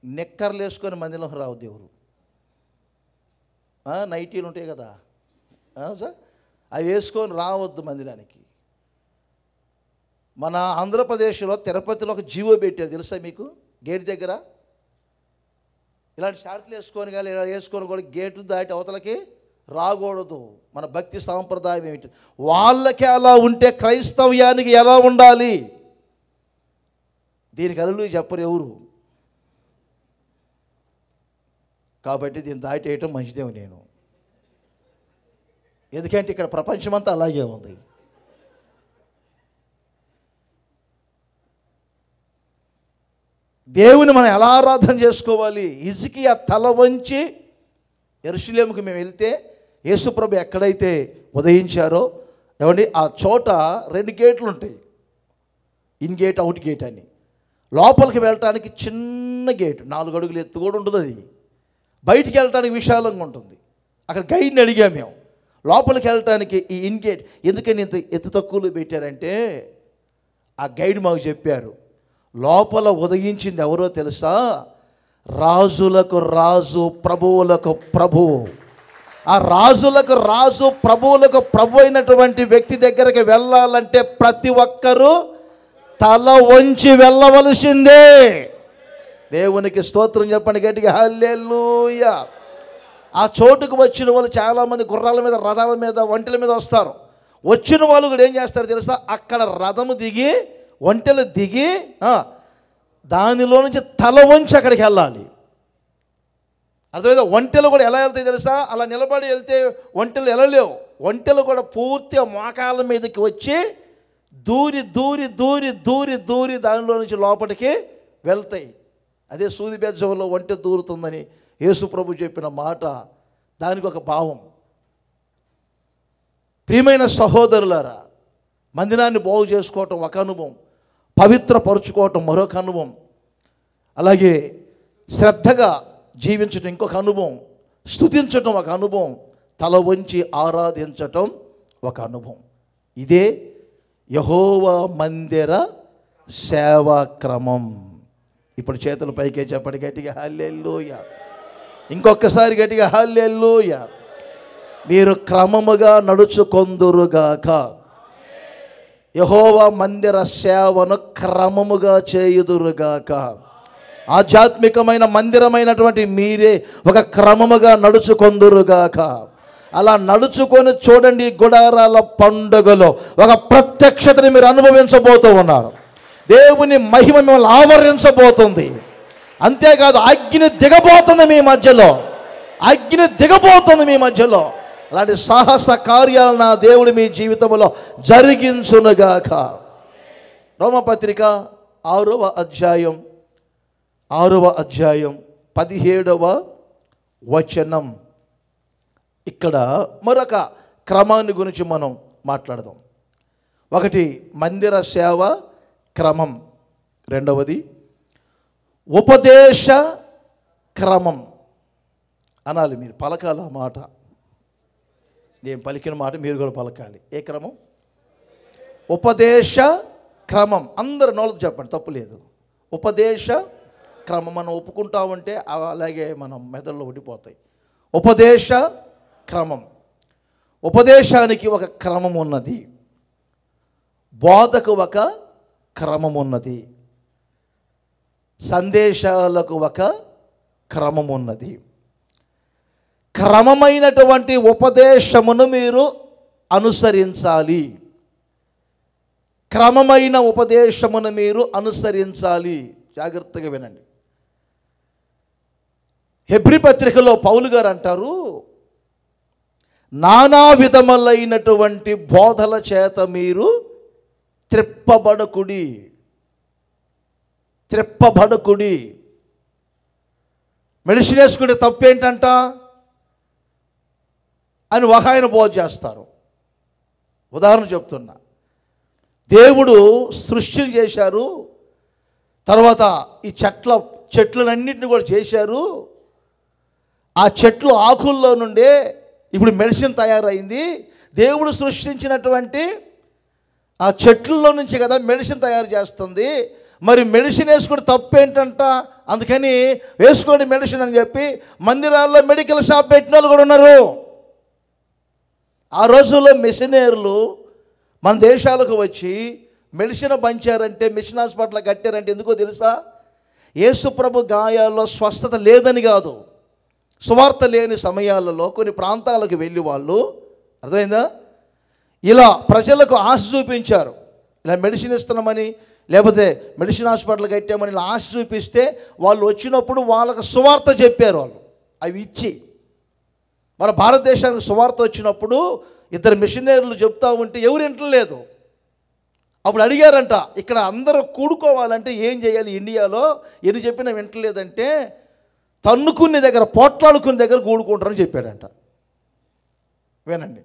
నిక్కర్లు వేసుకొని మందిలోకి రావు దేవుడు. నైటీలు ఉంటాయి కదా సార్, అవి వేసుకొని రావద్దు మందిరానికి. మన ఆంధ్రప్రదేశ్లో తిరుపతిలో ఒక జీవో పెట్టారు తెలుసా మీకు? గేట్ దగ్గర ఇలాంటి షార్ట్లు వేసుకొని కానీ ఇలా వేసుకొని కూడా గేటు దాటి అవతలకి రాకూడదు. మన భక్తి సాంప్రదాయం ఏమిటి? వాళ్ళకి అలా ఉంటే క్రైస్తవ్యానికి ఎలా ఉండాలి? దీనికి అల్లు చెప్పరు ఎవరు. కాబట్టి దీన్ని దాటేయటం మంచిదేమో నేను. ఎందుకంటే ఇక్కడ ప్రపంచమంతా అలాగే ఉంది. దేవుని మనం ఎలా ఆరాధన చేసుకోవాలి? హిజ్కియా తల వంచి, యెరూషలేముకి మేము వెళ్తే యేసుప్రభు ఎక్కడైతే ఉదయించారో ఏమండి, ఆ చోట 2 గేట్లు ఉంటాయి, ఇన్ గేట్ అవుట్ గేట్ అని. లోపలికి వెళ్ళటానికి చిన్న గేటు, 4 అడుగులు ఎత్తు కూడా ఉంటుంది. అది బయటికి వెళ్ళటానికి విశాలంగా ఉంటుంది. అక్కడ గైడ్ని అడిగాము మేము, లోపలికి వెళ్ళటానికి ఈ ఇన్ గేట్ ఎందుకని ఇంత ఎత్తు తక్కువలో పెట్టారంటే, ఆ గైడ్ మాకు చెప్పారు, లోపల ఉదయించింది ఎవరో తెలుసా? రాజులకు రాజు, ప్రభువులకు ప్రభువు. ఆ రాజులకు రాజు, ప్రభువులకు ప్రభు అయినటువంటి వ్యక్తి దగ్గరికి వెళ్ళాలంటే ప్రతి ఒక్కరూ తల వంచి వెళ్ళవలసిందే. దేవునికి స్తోత్రం చెప్పండి గట్టిగా, హల్లెలూయా. ఆ చోటుకు వచ్చిన వాళ్ళు చాలామంది గుర్రాల మీద, రథాల మీద, ఒంటెల మీద వస్తారు. వచ్చిన వాళ్ళు కూడా ఏం చేస్తారు తెలుసా? అక్కడ రథము దిగి, ఒంటెలు దిగి, దానిలో నుంచి తల వంచి అక్కడికి వెళ్ళాలి. అర్థమైందా? ఒంటెలు కూడా ఎలా వెళ్తాయి తెలుసా? అలా నిలబడి వెళ్తే ఒంటెలు వెళ్ళలేవు. ఒంటెలు కూడా పూర్తిగా మోకాళ్ళ మీదకి వచ్చి దూరి దూరి దూరి దూరి దూరి దానిలో నుంచి లోపలికి వెళ్తాయి. అదే సూది బెజ్జంలో ఒంటె దూరుతుందని యేసు ప్రభు చెప్పిన మాట. దానికి ఒక భావం. ప్రియమైన సహోదరులారా, మందిరాన్ని బాగు చేసుకోవటం ఒక అనుభవం, పవిత్రపరుచుకోవటం మరొక అనుభవం, అలాగే శ్రద్ధగా జీవించటం ఇంకొక అనుభవం, స్తుతించటం ఒక అనుభవం, తల వంచి ఆరాధించటం ఒక అనుభవం. ఇదే యెహోవా మందిర సేవా క్రమం. ఇప్పుడు చేతుల పైకే చెప్పండి గట్టిగా, హల్లెలూయా. ఇంకొకసారి గట్టిగా, హల్లెలూయా. మీరు క్రమముగా నడుచుకొందురుగాక. యెహోవా మందిర సేవను క్రమముగా చేయుదురుగాక. ఆధ్యాత్మికమైన మందిరమైనటువంటి మీరే ఒక క్రమముగా నడుచుకొందురుగాక. అలా నడుచుకొని చూడండి, గుడారాల పండుగలో ఒక ప్రత్యక్షతని మీరు అనుభవించబోతూ ఉన్నారు. దేవుని మహిమ మిమ్మల్ని ఆవరించబోతుంది. అంతేకాదు, అగ్ని దిగబోతుంది మీ మధ్యలో, అగ్ని దిగబోతుంది మీ మధ్యలో. అలాంటి సాహస కార్యాలు నా దేవుడు మీ జీవితంలో జరిగించునుగాక. రోమపత్రిక 6వ అధ్యాయం 17వ వచనం. ఇక్కడ మరొక క్రమాన్ని గురించి మనం మాట్లాడదాం. ఒకటి మందిర సేవ క్రమం, రెండవది ఉపదేశ క్రమం. అనాలి, మీరు పలకాలి ఆ మాట. నేను పలికిన మాట మీరు కూడా పలకాలి. ఏ క్రమం? ఉపదేశ క్రమం. అందరు నోళ్ళతో చెప్పండి, తప్పు లేదు. ఉపదేశ క్రమం. మనం ఒప్పుకుంటామంటే అలాగే మనం మెదడులో ఉండిపోతాయి. ఉపదేశ క్రమం. ఉపదేశానికి ఒక క్రమం ఉన్నది, బోధకు ఒక క్రమం ఉన్నది, సందేశాలకు ఒక క్రమం ఉన్నది. క్రమమైనటువంటి ఉపదేశమును మీరు అనుసరించాలి. క్రమమైన ఉపదేశమును మీరు అనుసరించాలి. జాగ్రత్తగా వినండి. హెబ్రీ పత్రికలో పౌలు గారు అంటారు, నానా విధములైనటువంటి బోధల చేత మీరు త్రిప్పబడకుడి. మెడిసిన్ వేసుకుంటే తప్పేంటంట అని ఒక ఆయన బోధ చేస్తారు. ఉదాహరణ చెప్తున్నా. దేవుడు సృష్టిని చేశారు, తర్వాత ఈ చెట్లన్నింటినీ కూడా చేశారు. ఆ చెట్లు ఆకుల్లో నుండే ఇప్పుడు మెడిసిన్ తయారైంది. దేవుడు సృష్టించినటువంటి ఆ చెట్లలో నుంచి కదా మెడిసిన్ తయారు చేస్తుంది. మరి మెడిసిన్ వేసుకుంటే తప్పేంటంట, అందుకని వేసుకోండి మెడిసిన్ అని చెప్పి మందిరాల్లో మెడికల్ షాప్ పెట్టిన వాళ్ళు కూడా ఉన్నారు. ఆ రోజుల్లో మిషనరీలు మన దేశాలకు వచ్చి మెడిసిన్ పంచారంటే, మిషన్ హాస్పిటల్ కట్టారంటే ఎందుకో తెలుసా? యేసు ప్రభు గాయాల్లో స్వస్థత లేదని కాదు, సువార్త లేని సమయాలలో కొన్ని ప్రాంతాలకు వెళ్ళి వాళ్ళు, అర్థమైందా, ఇలా ప్రజలకు ఆశ చూపించారు. ఇలా మెడిసిన్ ఇస్తున్నామని, లేకపోతే మెడిసిన్ హాస్పిటల్ కట్టామని ఇలా ఆశ చూపిస్తే వాళ్ళు వచ్చినప్పుడు వాళ్ళకు సువార్త చెప్పారు. వాళ్ళు అవి ఇచ్చి, మన భారతదేశానికి సువార్త వచ్చినప్పుడు ఇద్దరు మిషనరీలు చెప్తా ఉంటే ఎవరు వింటలేదు. అప్పుడు అడిగారంట, ఇక్కడ అందరూ కూడుకోవాలంటే ఏం చేయాలి ఇండియాలో, ఎన్ని చెప్పినా వింటలేదంటే తన్నుకునే దగ్గర, పోట్లాడుకునే దగ్గర కూడుకుంటారని చెప్పాడంట. వినండి,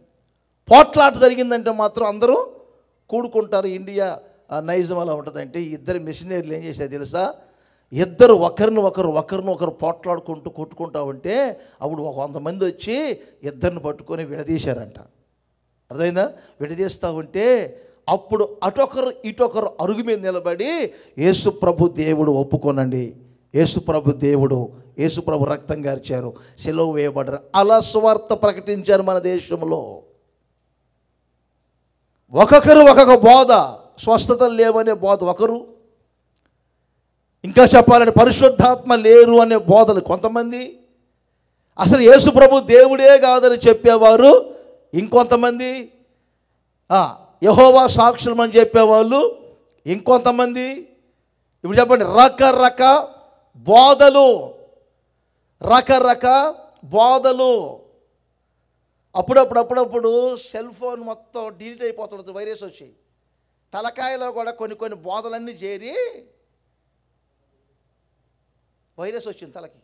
పోట్లాట జరిగిందంటే మాత్రం అందరూ కూడుకుంటారు. ఇండియా నైజం అలా ఉంటుందంటే ఇద్దరు మిషనరీలు ఏం చేశారు తెలుసా? ఇద్దరు ఒకరినొకరు పోట్లాడుకుంటూ కొట్టుకుంటా ఉంటే అప్పుడు 100 మంది వచ్చి ఇద్దరిని పట్టుకొని విడదీశారంట. అర్థమైందా? విడదీస్తూ ఉంటే అప్పుడు అటొకరు ఇటొకరు అరుగు మీద నిలబడి యేసు ప్రభు దేవుడు ఒప్పుకోనండి, యేసు ప్రభు దేవుడు, యేసు ప్రభు రక్తం గార్చారు, సిలువ వేయబడ్డారు, అలా సువార్త ప్రకటించారు మన దేశంలో. ఒక్కొక్క బోధ, స్వస్థతలు లేవనే బోధ ఒకరు, ఇంకా చెప్పాలంటే పరిశుద్ధాత్మ లేరు అనే బోధలు కొంతమంది, అసలు యేసు ప్రభు దేవుడే కాదని చెప్పేవారు ఇంకొంతమంది, యెహోవా సాక్షులం అని చెప్పేవాళ్ళు ఇంకొంతమంది. ఇప్పుడు చెప్పండి, రకరక బోధలు. అప్పుడప్పుడు సెల్ ఫోన్ మొత్తం డిలీట్ అయిపోతుంది, వైరస్ వచ్చి తలకాయలో కూడా కొన్ని బోధలన్నీ చేరి వైరస్ వచ్చింది తలకి.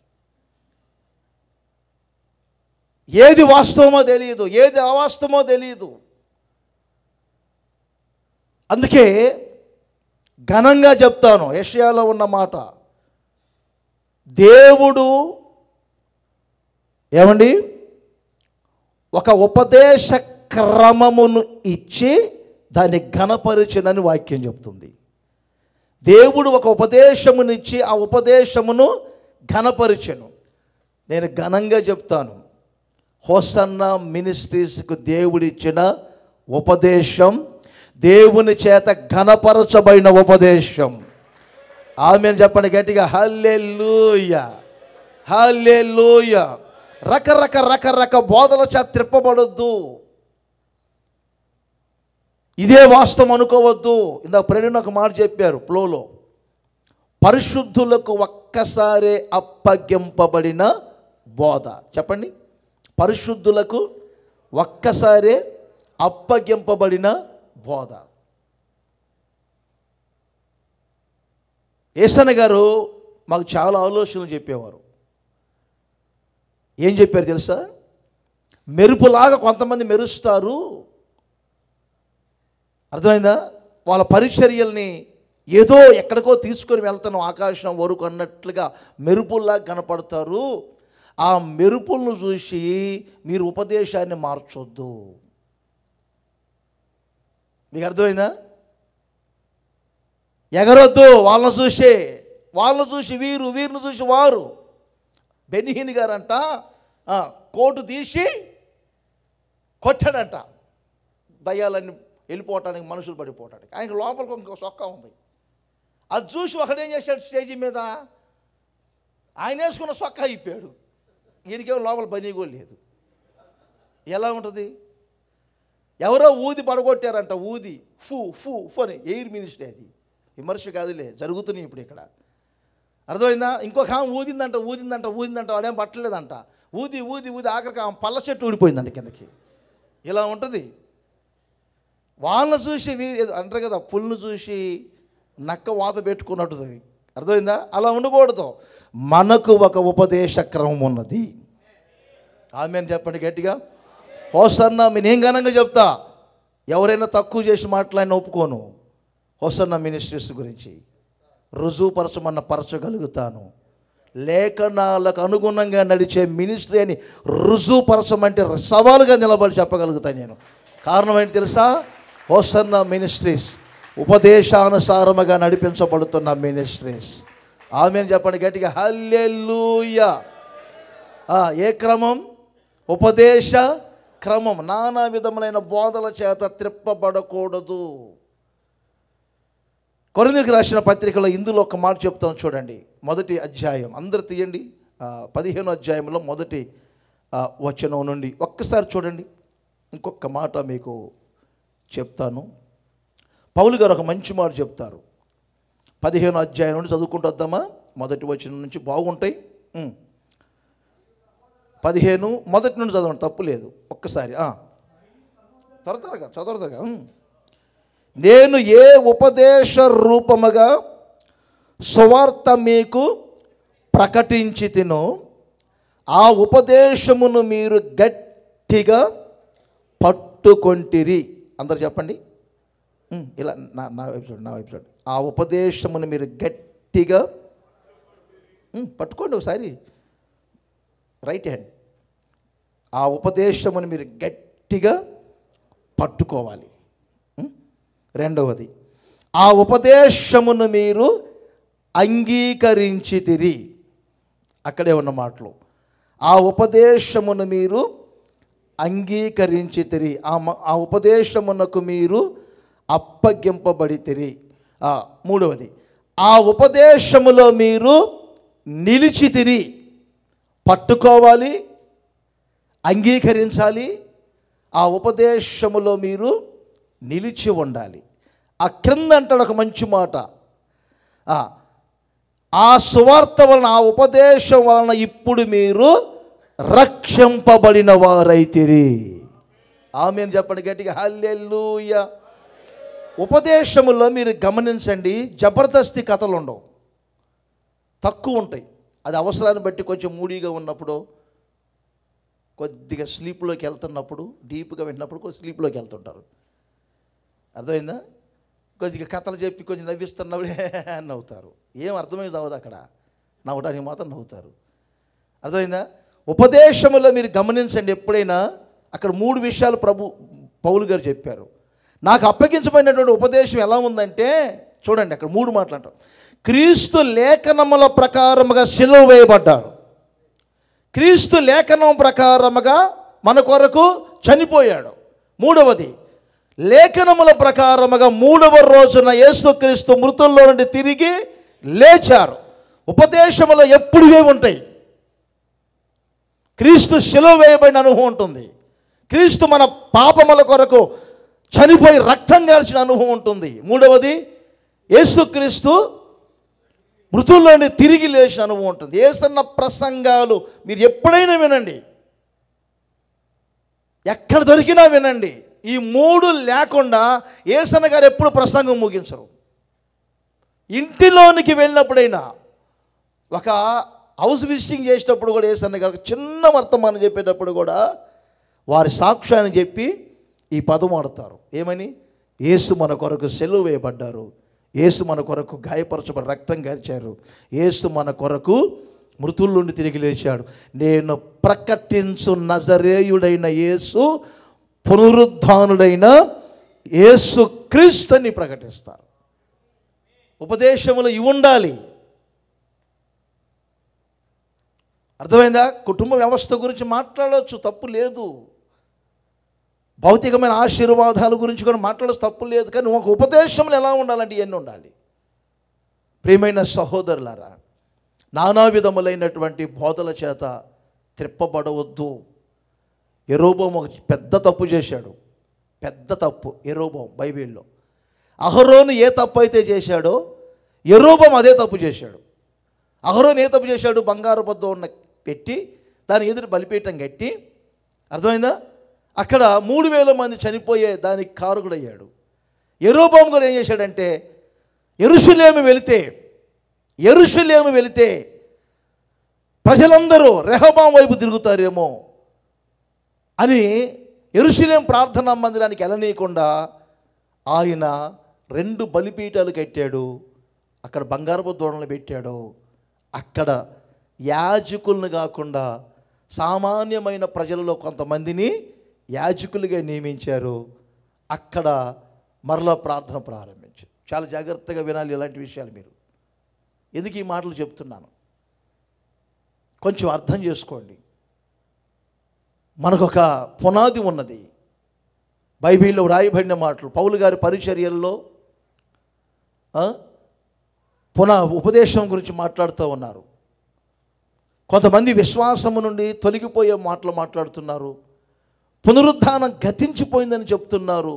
ఏది వాస్తవమో తెలియదు, ఏది అవాస్తవమో తెలియదు. అందుకే ఘనంగా చెప్తాను, యెషయాలో ఉన్న మాట, దేవుడు ఏమండి ఒక ఉపదేశ క్రమమును ఇచ్చి దాన్ని ఘనపరిచినని వాక్యం చెప్తుంది. దేవుడు ఒక ఉపదేశమునిచ్చి ఆ ఉపదేశమును ఘనపరిచెను. నేను ఘనంగా చెప్తాను, హోసన్న మినిస్ట్రీస్కు దేవుడిచ్చిన ఉపదేశం, దేవుని చేత ఘనపరచబడిన ఉపదేశం. ఆమేన్ చెప్పండి గట్టిగా. హల్లెలూయా, హల్లెలూయా. రకరక బోధల చేత త్రిప్పబడొద్దు. ఇదే వాస్తవం అనుకోవద్దు. ఇందాక ప్రేరణ ఒక మాట చెప్పారు ఫ్లోలో, పరిశుద్ధులకు ఒక్కసారే అప్పగింపబడిన బోధ. చెప్పండి, పరిశుద్ధులకు ఒక్కసారే అప్పగింపబడిన బోధ. యేసన్న గారు మాకు చాలా ఆలోచనలు చెప్పేవారు. ఏం చెప్పారు తెలుసా? మెరుపులాగా కొంతమంది మెరుస్తారు, అర్థమైందా? వాళ్ళ పరిచర్యల్ని ఏదో ఎక్కడికో తీసుకొని వెళ్తాను ఆకాశం వరకు అన్నట్లుగా మెరుపుల్లాగా కనపడతారు. ఆ మెరుపులను చూసి మీరు ఉపదేశాన్ని మార్చొద్దు. మీకు అర్థమైందా? ఎగరొద్దు వాళ్ళని చూసి వీరిని చూసి వారు. బెనిహీన్ గారంట కోటు తీసి కొట్టాడంట దయ్యాలన్నీ వెళ్ళిపోవటానికి, మనుషులు పడిపోవటానికి. ఆయనకు లోపలికి ఇంకో సొక్కా ఉంది. అది చూసి ఒకడేం చేశాడు, స్టేజీ మీద ఆయన వేసుకున్న సొక్కా అయిపోయాడు. ఈయనకేమో లోపల పని కూడా లేదు. ఎలా ఉంటుంది? ఎవరో ఊది పడగొట్టారంట, ఊది ఫూ ఫూ ఫూ అని. ఎయిర్ మినిస్ట్రీ అది, విమర్శ కాదులే, జరుగుతున్నాయి ఇప్పుడు ఇక్కడ. అర్థమైందా? ఇంకొక ఆమె ఊదిందంట అదేం పట్టలేదంట. ఊది ఆఖరికి ఆమె పళ్ళ చెట్టు ఊడిపోయిందంట కిందకి. ఇలా ఉంటుంది. వాళ్ళని చూసి అంటారు కదా, పుల్ను చూసి నక్క వాత పెట్టుకున్నట్టు. అర్థమైందా? అలా ఉండకూడదు. మనకు ఒక ఉపదేశ క్రమం ఉన్నది. ఆమేన్ చెప్పండి గట్టిగా. హోసన్న నేను ఘనంగా చెప్తా, ఎవరైనా తక్కువ చేసి మాట్లాడిన ఒప్పుకోను. హోసన్న మినిస్ట్రీస్ గురించి రుజువుపరచమన్న పరచగలుగుతాను. లేఖనాలకు అనుగుణంగా నడిచే మినిస్ట్రీ అని రుజువుపరచమంటే సవాలుగా నిలబడి చెప్పగలుగుతాను నేను. కారణం ఏంటి తెలుసా? హోసన్న మినిస్ట్రీస్ ఉపదేశానుసారముగా నడిపించబడుతున్న మినిస్ట్రీస్. ఆమేన్ చెప్పండి గట్టిగా. హల్లెలూయా. ఏ క్రమం? ఉపదేశ క్రమం. నానా విధములైన బోధల చేత త్రిప్పబడకూడదు. కొరింథీయులకు రాసిన పత్రికలో ఇందులో ఒక మాట చెప్తాను చూడండి. మొదటి అధ్యాయం, అందరు తీయండి, 15వ అధ్యాయంలో మొదటి వచనం నుండి ఒక్కసారి చూడండి. ఇంకొక మాట మీకు చెప్తాను. పౌలు గారు ఒక మంచి మాట చెప్తారు. 15వ అధ్యాయం నుండి చదువుకుంటూ వద్దామా? మొదటి వచనం నుంచి బాగుంటాయి. 15 మొదటి నుండి చదవండి, తప్పు లేదు. ఒక్కసారి త్వరగా చదవరుగా. నేను ఏ ఉపదేశ రూపముగా సువార్త మీకు ప్రకటించి తినో ఆ ఉపదేశమును మీరు గట్టిగా పట్టుకొంటిరి. అందరు చెప్పండి ఇలా, నా వైపు చూడండి. ఆ ఉపదేశమును మీరు గట్టిగా పట్టుకోండి. ఒకసారి రైట్ హ్యాండ్. ఆ ఉపదేశమును మీరు గట్టిగా పట్టుకోవాలి. రెండవది, ఆ ఉపదేశమును మీరు అంగీకరించితిరి. అక్కడే ఉన్న మాటలు. ఆ ఉపదేశమును మీరు అంగీకరించితిరి. ఆ ఉపదేశమునకు మీరు అప్పగింపబడితిరి. మూడవది, ఆ ఉపదేశములో మీరు నిలిచితిరి. పట్టుకోవాలి, అంగీకరించాలి. ఆ ఉపదేశములో మీరు నిలిచి ఉండాలి. ఆ క్రింద అంటాడు ఒక మంచి మాట, ఆ సువార్త వలన, ఆ ఉపదేశం వలన ఇప్పుడు మీరు రక్షింపబడిన వారైతిరి. ఆమేన్ చెప్పండి గట్టిగా. హల్లెలూయా. ఉపదేశములో మీరు గమనించండి, జబర్దస్తి కథలు ఉండవు, తక్కువ ఉంటాయి. అది అవసరాన్ని బట్టి కొంచెం మూడీగా ఉన్నప్పుడు, కొద్దిగా స్లీప్లోకి వెళ్తున్నప్పుడు, డీప్గా వింటున్నప్పుడు కొద్దిగా స్లీప్లోకి వెళ్తుంటారు. అర్థమైందా? కొద్దిగా కథలు చెప్పి కొంచెం నవ్విస్తున్నప్పుడు నవ్వుతారు. ఏం అర్థమైంది అవ్వదు అక్కడ, నవ్వడానికి మాత్రం నవ్వుతారు. అర్థమైందా? ఉపదేశములో మీరు గమనించండి, ఎప్పుడైనా అక్కడ 3 విషయాలు పౌలు గారు చెప్పారు. నాకు అప్పగించబడినటువంటి ఉపదేశం ఎలా ఉందంటే చూడండి, అక్కడ 3 మాటలు అంటారు. క్రీస్తు లేఖనముల ప్రకారముగా సిలువ వేయబడ్డారు. క్రీస్తు లేఖనం ప్రకారముగా మన కొరకు చనిపోయాడు. మూడవది, లేఖనముల ప్రకారముగా మూడవ రోజున యేసుక్రీస్తు మృతుల్లో నుండి తిరిగి లేచారు. ఉపదేశములు ఎప్పుడువే ఉంటాయి. క్రీస్తు శిలువ వేయబడిన అనుభవం ఉంటుంది. క్రీస్తు మన పాపముల కొరకు చనిపోయి రక్తం గార్చిన అనుభవం ఉంటుంది. మూడవది, యేసుక్రీస్తు మృతుల్లో నుండి తిరిగి లేచిన అనుభవం ఉంటుంది. యేసన్న ప్రసంగాలు మీరు ఎప్పుడైనా వినండి, ఎక్కడ దొరికినా వినండి. ఈ మూడు లేకుండా యేసన్న గారు ఎప్పుడు ప్రసంగం ముగించరు. ఇంటిలోనికి వెళ్ళినప్పుడైనా, ఒక హౌస్ విజిటింగ్ చేసేటప్పుడు కూడా యేసన్న గారు చిన్న వర్తమానం చెప్పేటప్పుడు కూడా వారి సాక్ష్యాన్ని చెప్పి ఈ పదం వాడతారు. ఏమని? యేసు మన కొరకు సిలువ వేయబడ్డారు, యేసు మన కొరకు గాయపరచబడి రక్తం గార్చారు, యేసు మన కొరకు మృతుల నుండి తిరిగి లేచాడు. నేను ప్రకటించు నజరేయుడైన యేసు పునరుద్ధానుడైన యేసు క్రీస్తుని ప్రకటిస్తారు. ఉపదేశములు ఇవి ఉండాలి. అర్థమైందా? కుటుంబ వ్యవస్థ గురించి మాట్లాడవచ్చు, తప్పు లేదు. భౌతికమైన ఆశీర్వాదాల గురించి కూడా మాట్లాడచ్చు, తప్పు లేదు. కానీ ఒక ఉపదేశంలో ఎలా ఉండాలంటే ఇవన్నీ ఉండాలి. ప్రియమైన సహోదరులారా, నానా విధములైనటువంటి బోధల చేత త్రిప్పబడవద్దు. యెరోబోము ఒక పెద్ద తప్పు చేశాడు, పెద్ద తప్పు. యెరోబోము బైబిల్లో అహరోను ఏ తప్పు అయితే చేశాడో యెరోబోము అదే తప్పు చేశాడు. అహరోను ఏ తప్పు చేశాడు? బంగారు పొద్దు ఉన్న పెట్టి దాని ఎదురు బలిపీఠం కట్టి, అర్థమైందా, అక్కడ 3000 మంది చనిపోయే దానికి కారకుడయ్యాడు. యెరోబోము కూడా ఏం చేశాడంటే, యెరూషలేము వెళితే ప్రజలందరూ రెహబాం వైపు తిరుగుతారేమో అని యెరూషలేము ప్రార్థనా మందిరానికి వెళ్ళనీయకుండా ఆయన 2 బలిపీఠాలు కట్టాడు. అక్కడ బంగారపు దూడలను పెట్టాడు. అక్కడ యాజకులను కాకుండా సామాన్యమైన ప్రజలలో కొంతమందిని యాజకులుగా నియమించారు. అక్కడ మరలా ప్రార్థన ప్రారంభించారు. చాలా జాగ్రత్తగా వినాలి ఇలాంటి విషయాలు మీరు. ఎందుకు ఈ మాటలు చెప్తున్నాను, కొంచెం అర్థం చేసుకోండి. మనకొక పునాది ఉన్నది. బైబిల్లో వ్రాయబడిన మాటలు పౌలు గారి పరిచర్యల్లో ఉపదేశం గురించి మాట్లాడుతూ ఉన్నారు. కొంతమంది విశ్వాసము నుండి తొలగిపోయే మాటలు మాట్లాడుతున్నారు. పునరుద్ధానం గతించిపోయిందని చెప్తున్నారు.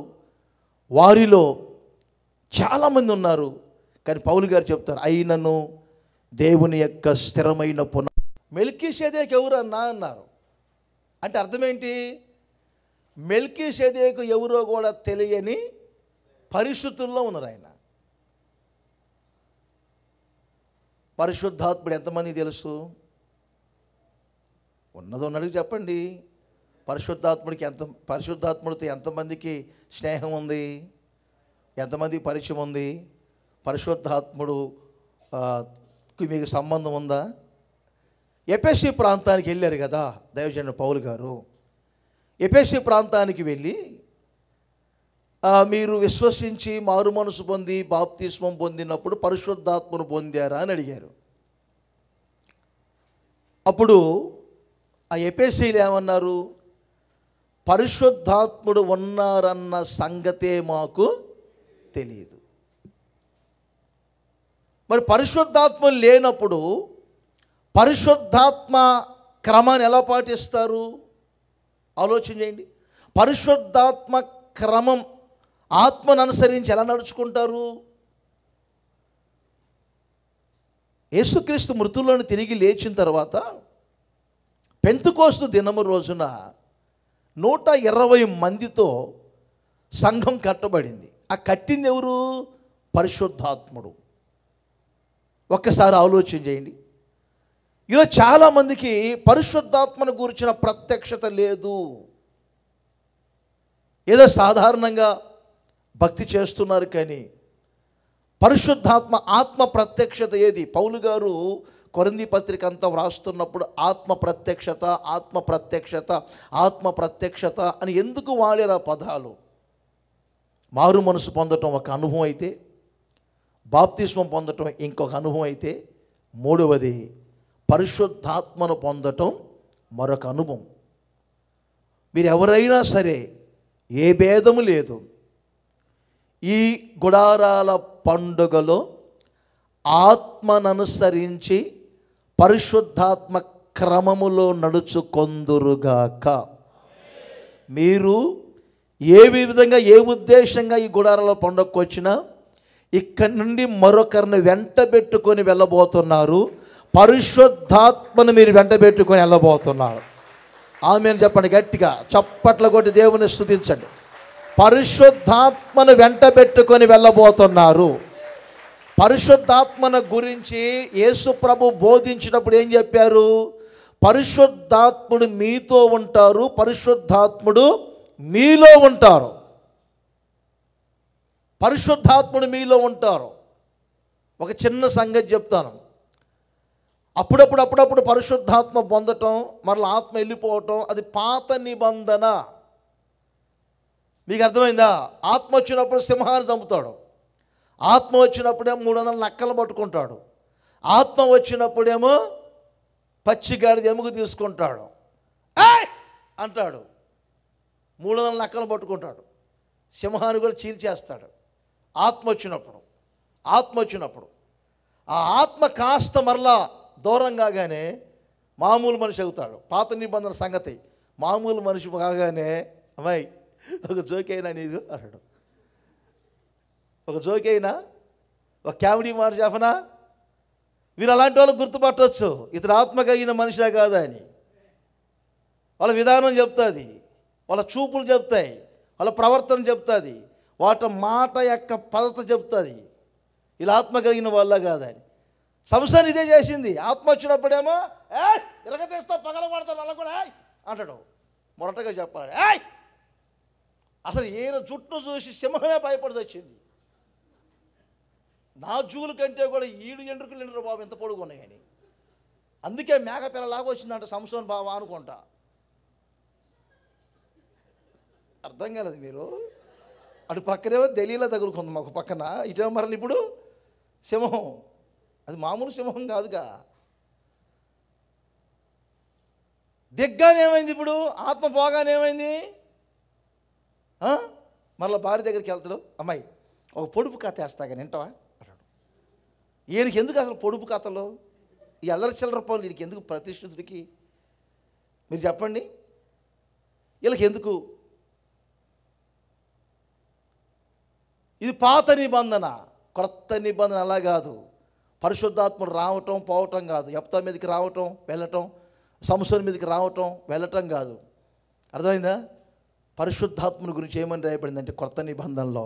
వారిలో చాలామంది ఉన్నారు. కానీ పౌలు గారు చెప్తారు, అయినను దేవుని యొక్క స్థిరమైన మెల్కీషెదెకు ఎవరు అన్నారు. అంటే అర్థమేంటి? మెల్కీషెదెకు ఎవరో కూడా తెలియని పరిశుద్ధుల్లో ఉన్నారు. ఆయన పరిశుద్ధాత్ముడు ఎంతమంది తెలుసు? ఉన్నది చెప్పండి. పరిశుద్ధాత్ముడితో ఎంతమందికి స్నేహం ఉంది? ఎంతమందికి పరిచయం ఉంది? పరిశుద్ధాత్ముడు మీకు సంబంధం ఉందా? ఎఫెసీ ప్రాంతానికి వెళ్ళారు కదా దైవజనుడు పౌలు గారు. ఎఫెసీ ప్రాంతానికి వెళ్ళి మీరు విశ్వసించి మారు మనసు పొంది బాప్తిస్మం పొందినప్పుడు పరిశుద్ధాత్మను పొందారా అని అడిగారు. అప్పుడు ఆ ఎఫెసీలు ఏమన్నారు? పరిశుద్ధాత్ముడు ఉన్నారన్న సంగతే మాకు తెలియదు. మరి పరిశుద్ధాత్మ లేనప్పుడు పరిశుద్ధాత్మ క్రమాన్ని ఎలా పాటిస్తారు? ఆలోచన చేయండి. పరిశుద్ధాత్మ క్రమం ఆత్మను అనుసరించి ఎలా నడుచుకుంటారు? యేసుక్రీస్తు మృతులను తిరిగి లేచిన తర్వాత పెంతెకోస్తు దినము రోజున 120 మందితో సంఘం కట్టబడింది. ఆ కట్టింది ఎవరు? పరిశుద్ధాత్ముడు. ఒక్కసారి ఆలోచన చేయండి. ఈరోజు చాలామందికి పరిశుద్ధాత్మను గురించిన ప్రత్యక్షత లేదు. ఏదో సాధారణంగా భక్తి చేస్తున్నారు, కానీ పరిశుద్ధాత్మ ఆత్మ ప్రత్యక్షత ఏది? పౌలు గారు కొరింథీ పత్రిక అంతా వ్రాస్తున్నప్పుడు ఆత్మ ప్రత్యక్షత ఆత్మ ప్రత్యక్షత ఆత్మ ప్రత్యక్షత అని ఎందుకు వాడారు ఆ పదాలు? మారు మనసు పొందటం ఒక అనుభవం అయితే, బాప్తిస్మం పొందటం ఇంకొక అనుభవం అయితే, మూడవది పరిశుద్ధాత్మను పొందటం మరొక అనుభవం. మీరు ఎవరైనా సరే, ఏ భేదము లేదు, ఈ గుడారాల పండుగలో ఆత్మననుసరించి పరిశుద్ధాత్మ క్రమములో నడుచుకొందురుగాక. మీరు ఏ విధంగా, ఏ ఉద్దేశంగా ఈ గుడారాల పండుగకు వచ్చినా ఇక్కడి నుండి మరొకరిని వెంట పెట్టుకొని వెళ్ళబోతున్నారు. పరిశుద్ధాత్మను మీరు వెంట పెట్టుకొని వెళ్ళబోతున్నారు. ఆమేన్ చెప్పండి గట్టిగా, చప్పట్ల కొట్టి దేవుని స్తుతించండి. పరిశుద్ధాత్మను వెంట పెట్టుకొని వెళ్ళబోతున్నారు. పరిశుద్ధాత్మను గురించి యేసు ప్రభు బోధించినప్పుడు ఏం చెప్పారు? పరిశుద్ధాత్ముడు మీతో ఉంటారు, పరిశుద్ధాత్ముడు మీలో ఉంటారు. పరిశుద్ధాత్ముడు మీలో ఉంటారు. ఒక చిన్న సంగతి చెప్తాను. అప్పుడప్పుడు పరిశుద్ధాత్మ పొందటం, మరలా ఆత్మ వెళ్ళిపోవటం, అది పాత నిబంధన. మీకు అర్థమైందా? ఆత్మ వచ్చినప్పుడు సింహాన్ని చంపుతాడు, ఆత్మ వచ్చినప్పుడేమో 300 నక్కలు పట్టుకుంటాడు, ఆత్మ వచ్చినప్పుడేమో పచ్చిగాడిద ఎముక తీసుకుంటాడు, ఏయ్ అంటాడు, 300 నక్కలు పట్టుకుంటాడు, సింహాన్ని కూడా చీల్చేస్తాడు. ఆత్మ వచ్చినప్పుడు ఆ ఆత్మ కాస్త మరలా దూరం కాగానే మామూలు మనిషి అవుతాడు. పాత నిబంధన సంగతి. మామూలు మనిషి కాగానే, అమ్మాయి ఒక జోకైనా నీదు అన్నాడు, ఒక జోకైనా, ఒక కామెడీ మాట చెప్పనా, మీరు అలాంటి వాళ్ళకి గుర్తుపట్టవచ్చు ఇతడు ఆత్మ కలిగిన మనిషా కాదా అని. వాళ్ళ విధానం చెప్తుంది, వాళ్ళ చూపులు చెప్తాయి, వాళ్ళ ప్రవర్తన చెప్తుంది, వాటి మాట యొక్క పద్ధతి చెప్తుంది, ఇలా ఆత్మ కలిగిన వాళ్ళ కాదని. సంసారం ఇదే చేసింది. ఆత్మ వచ్చినప్పుడేమో ఇరగతీస్తా, పగల పడతాడు, అలా కూడా అంటాడు, మొరటగా చెప్పాలి. అసలు ఈయన జుట్టు చూసి సింహమే భయపడి వచ్చింది. నా జూలు కంటే కూడా ఈడు ఎండ్రుకులు ఎండ్రు బాబు ఎంత పొడుగున్నాయని. అందుకే మేకపిల్లలాగా వచ్చిందంట సంసోన్ బాబా అనుకుంటా. అర్థం కాలేదు మీరు? అటు పక్కనేమో దలీలా తగులుకుంది మాకు పక్కన, ఇటేమో మరలు ఇప్పుడు సింహం. అది మామూలు సింహం కాదుగా. దిగ్గానేమైంది? ఇప్పుడు ఆత్మ పోగానేమైంది? మరలా భార్య దగ్గరికి వెళ్తాడు, అమ్మాయి ఒక పొడుపు కథ వేస్తాగా వింటావా అన్నాడు. ఈయనకి ఎందుకు అసలు పొడుపు కథలు, ఈ అల్లరి చిల్లర పనులు వీడికి ఎందుకు? ప్రతిష్ఠితుడికి మీరు చెప్పండి, వీళ్ళకి ఎందుకు? ఇది పాత నిబంధన. క్రొత్త నిబంధన అలా కాదు. పరిశుద్ధాత్ముడు రావటం పోవటం కాదు, యెఫ్తా మీదకి రావటం వెళ్ళటం, సంసోను మీదకి రావటం వెళ్ళటం కాదు. అర్థమైందా? పరిశుద్ధాత్ముని గురించి ఏమని రాయబడిందంటే క్రొత్త నిబంధనలో,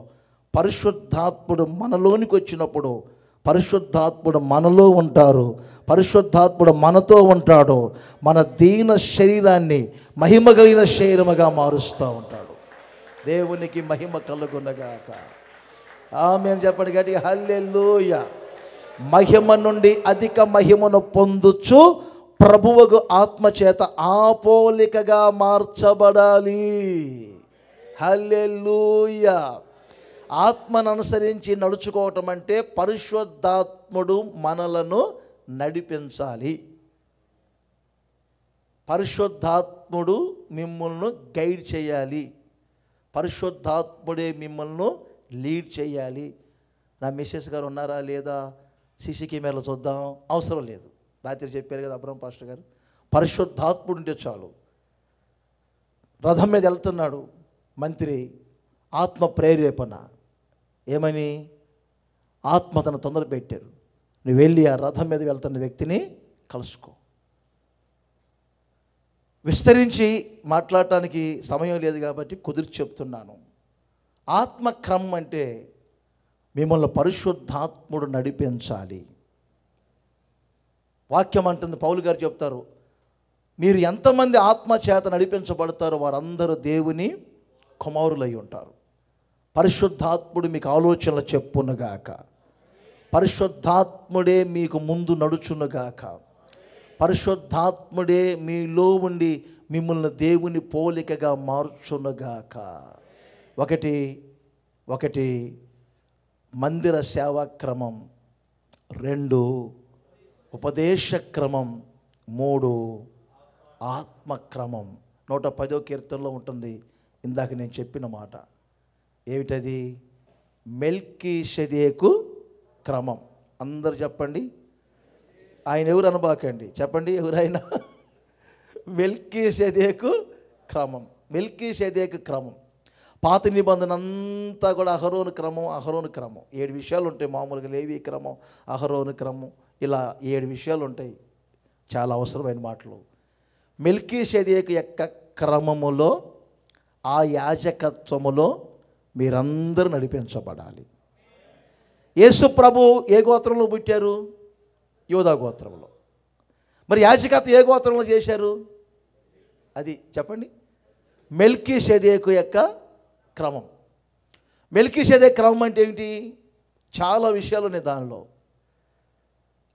పరిశుద్ధాత్ముడు మనలోనికి వచ్చినప్పుడు పరిశుద్ధాత్ముడు మనలో ఉంటారు, పరిశుద్ధాత్ముడు మనతో ఉంటాడు, మన దీన శరీరాన్ని మహిమ కలిగిన శరీరముగా మారుస్తూ ఉంటాడు. దేవునికి మహిమ కలుగునగాక. ఆమేన్ చెప్పండి గట్టిగా, హల్లెలూయా. మహిమ నుండి అధిక మహిమను పొందుచు ప్రభువుకు ఆత్మచేత ఆపోలికగా మార్చబడాలి. హల్లెలూయా. ఆత్మను అనుసరించి నడుచుకోవటం అంటే పరిశుద్ధాత్ముడు మనలను నడిపించాలి. పరిశుద్ధాత్ముడు మిమ్మల్ని గైడ్ చేయాలి, పరిశుద్ధాత్ముడే మిమ్మల్ని లీడ్ చేయాలి. నా మిస్సెస్ గారు ఉన్నారా లేదా, సీసీ కెమెరాలో చూద్దాం, అవసరం లేదు. రాత్రి చెప్పారు కదా అబ్రహం పాస్టర్ గారు, పరిశుద్ధాత్ముడు ఉంటే చాలు. రథం మీద వెళ్తున్నాడు మంత్రి, ఆత్మ ప్రేరేపణ ఏమని, ఆత్మ తన తొందర పెట్టారు, నువ్వు వెళ్ళి ఆ రథం మీద వెళ్తున్న వ్యక్తిని కలుసుకో. విస్తరించి మాట్లాడటానికి సమయం లేదు కాబట్టి కుదిరి చెప్తున్నాను. ఆత్మక్రమం అంటే మిమ్మల్ని పరిశుద్ధాత్ముడు నడిపించాలి. వాక్యం అంటుంది, పౌలు గారు చెప్తారు, మీరు ఎంతమంది ఆత్మ చేత నడిపించబడతారో వారందరూ దేవుని కుమారులై ఉంటారు. పరిశుద్ధాత్ముడు మీకు ఆలోచనలు చెప్పునుగాక, పరిశుద్ధాత్ముడే మీకు ముందు నడుచునుగాక, పరిశుద్ధాత్ముడే మీలో ఉండి మిమ్మల్ని దేవుని పోలికగా మార్చునుగాక. ఒకటి మందిర సేవాక్రమం, 2 ఉపదేశ క్రమం, 3 ఆత్మక్రమం. 110వ కీర్తనలో ఉంటుంది ఇందాక నేను చెప్పిన మాట. ఏమిటది? మెల్కీషెదెకు క్రమం. అందరు చెప్పండి. ఆయన ఎవరు అనబాకండి, చెప్పండి ఎవరైనా. మెల్కీషెదెకు క్రమం. మెల్కీషెదెకు క్రమం. పాత నిబంధన అంతా కూడా అహరోను క్రమం, అహరోను క్రమం. 7 విషయాలు ఉంటాయి మామూలుగా. లేవి క్రమం, అహరోను క్రమం, ఇలా 7 విషయాలు ఉంటాయి. చాలా అవసరమైన మాటలు. మెల్కీషెదెకు యొక్క క్రమములో, ఆ యాజకత్వములో మీరందరూ నడిపించబడాలి. యేసు ప్రభు ఏ గోత్రంలో పుట్టారు? యోధా గోత్రంలో. మరి యాజకత్వం ఏ గోత్రంలో చేశారు? అది చెప్పండి. మెల్కీషెదెకు యొక్క క్రమం. మెల్కీషెదెకు క్రమం అంటే ఏమిటి? చాలా విషయాలు ఉన్నాయి దానిలో.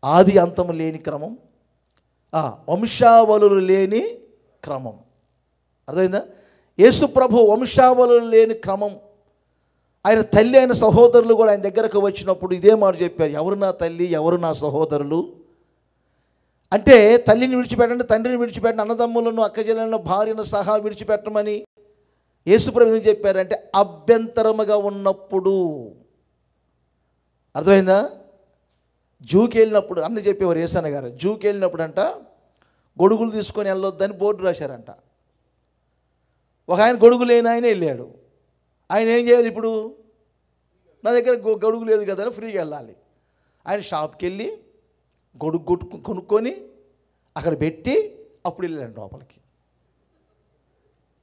ఆది అంతము లేని క్రమం, వంశావళులు లేని క్రమం. అర్థమైందా? యేసు ప్రభు వంశావళులు లేని క్రమం. ఆయన తల్లి అయిన సహోదరులు కూడా ఆయన దగ్గరకు వచ్చినప్పుడు ఇదే మాట చెప్పారు, ఎవరు నా తల్లి, ఎవరు నా సహోదరులు అంటే, తల్లిని విడిచిపెట్టండి, తండ్రిని విడిచిపెట్టండి, అన్నదమ్ములను, అక్కచెల్లెలను, భార్యను సహా విడిచిపెట్టమని యేసుప్రభు ఎందుకు చెప్పారంటే, అభ్యంతరముగా ఉన్నప్పుడు. అర్థమైందా? జూకి వెళ్ళినప్పుడు అన్న చెప్పేవారు యేసన్న గారు, జూకి వెళ్ళినప్పుడు అంట గొడుగులు తీసుకొని వెళ్ళొద్దని బోర్డు రాశారంట. ఒక ఆయన గొడుగు లేని ఆయన వెళ్ళాడు. ఆయన ఏం చేయాలి ఇప్పుడు? నా దగ్గర గొడుగు లేదు కదా అని ఫ్రీగా వెళ్ళాలి. ఆయన షాప్కి వెళ్ళి గొడుగు కొనుక్కొని అక్కడ పెట్టి అప్పుడు వెళ్ళాడు లోపలికి.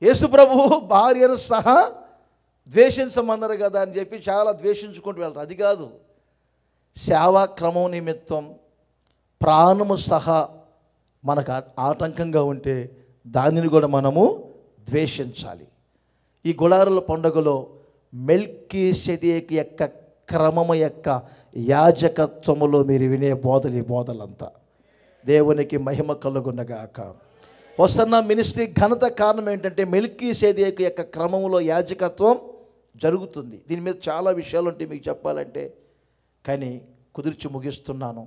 యేసు ప్రభువు భార్యను సహా ద్వేషించమన్నారు కదా అని చెప్పి చాలా ద్వేషించుకుంటూ వెళ్తారు. అది కాదు, సేవా క్రమం నిమిత్తం ప్రాణము సహా మనకు ఆటంకంగా ఉంటే దానిని కూడా మనము ద్వేషించాలి. ఈ గుడారుల పండుగలో మెల్కీషెదెకు యొక్క క్రమము యొక్క యాజకత్వములో మీరు వినే బోధలు, ఈ బోధలంతా దేవునికి మహిమ కలుగునగాక. హోసన్నా మినిస్ట్రీ ఘనత కారణం ఏంటంటే మెల్కీషెదెకు యొక్క క్రమములో యాజకత్వం జరుగుతుంది. దీని మీద చాలా విషయాలు ఉంటాయి మీకు చెప్పాలంటే, కానీ కుదిర్చి ముగిస్తున్నాను.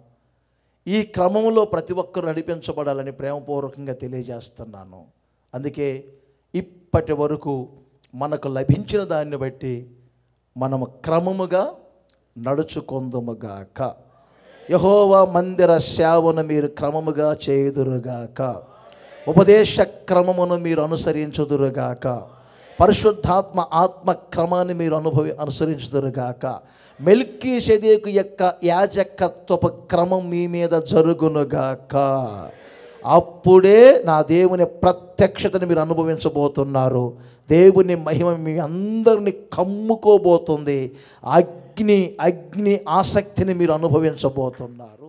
ఈ క్రమంలో ప్రతి ఒక్కరు నడిపించబడాలని ప్రేమపూర్వకంగా తెలియజేస్తున్నాను. అందుకే ఇప్పటి వరకు మనకు లభించిన దాన్ని బట్టి మనము క్రమముగా నడుచుకొందుముగాక. యెహోవా మందిర సేవను మీరు క్రమముగా చేయుదురుగాక. ఉపదేశ క్రమమును మీరు అనుసరించుదురుగాక. పరిశుద్ధాత్మ ఆత్మ క్రమాన్ని మీరు అనుసరించుదురుగాక. మెల్కీషెదెకు యొక్క యాజకత్వపు క్రమం మీ మీద జరుగునుగాక. అప్పుడే నా దేవుని ప్రత్యక్షతను మీరు అనుభవించబోతున్నారు. దేవుని మహిమ మీ అందరినీ కమ్ముకోబోతుంది. అగ్ని ఆసక్తిని మీరు అనుభవించబోతున్నారు.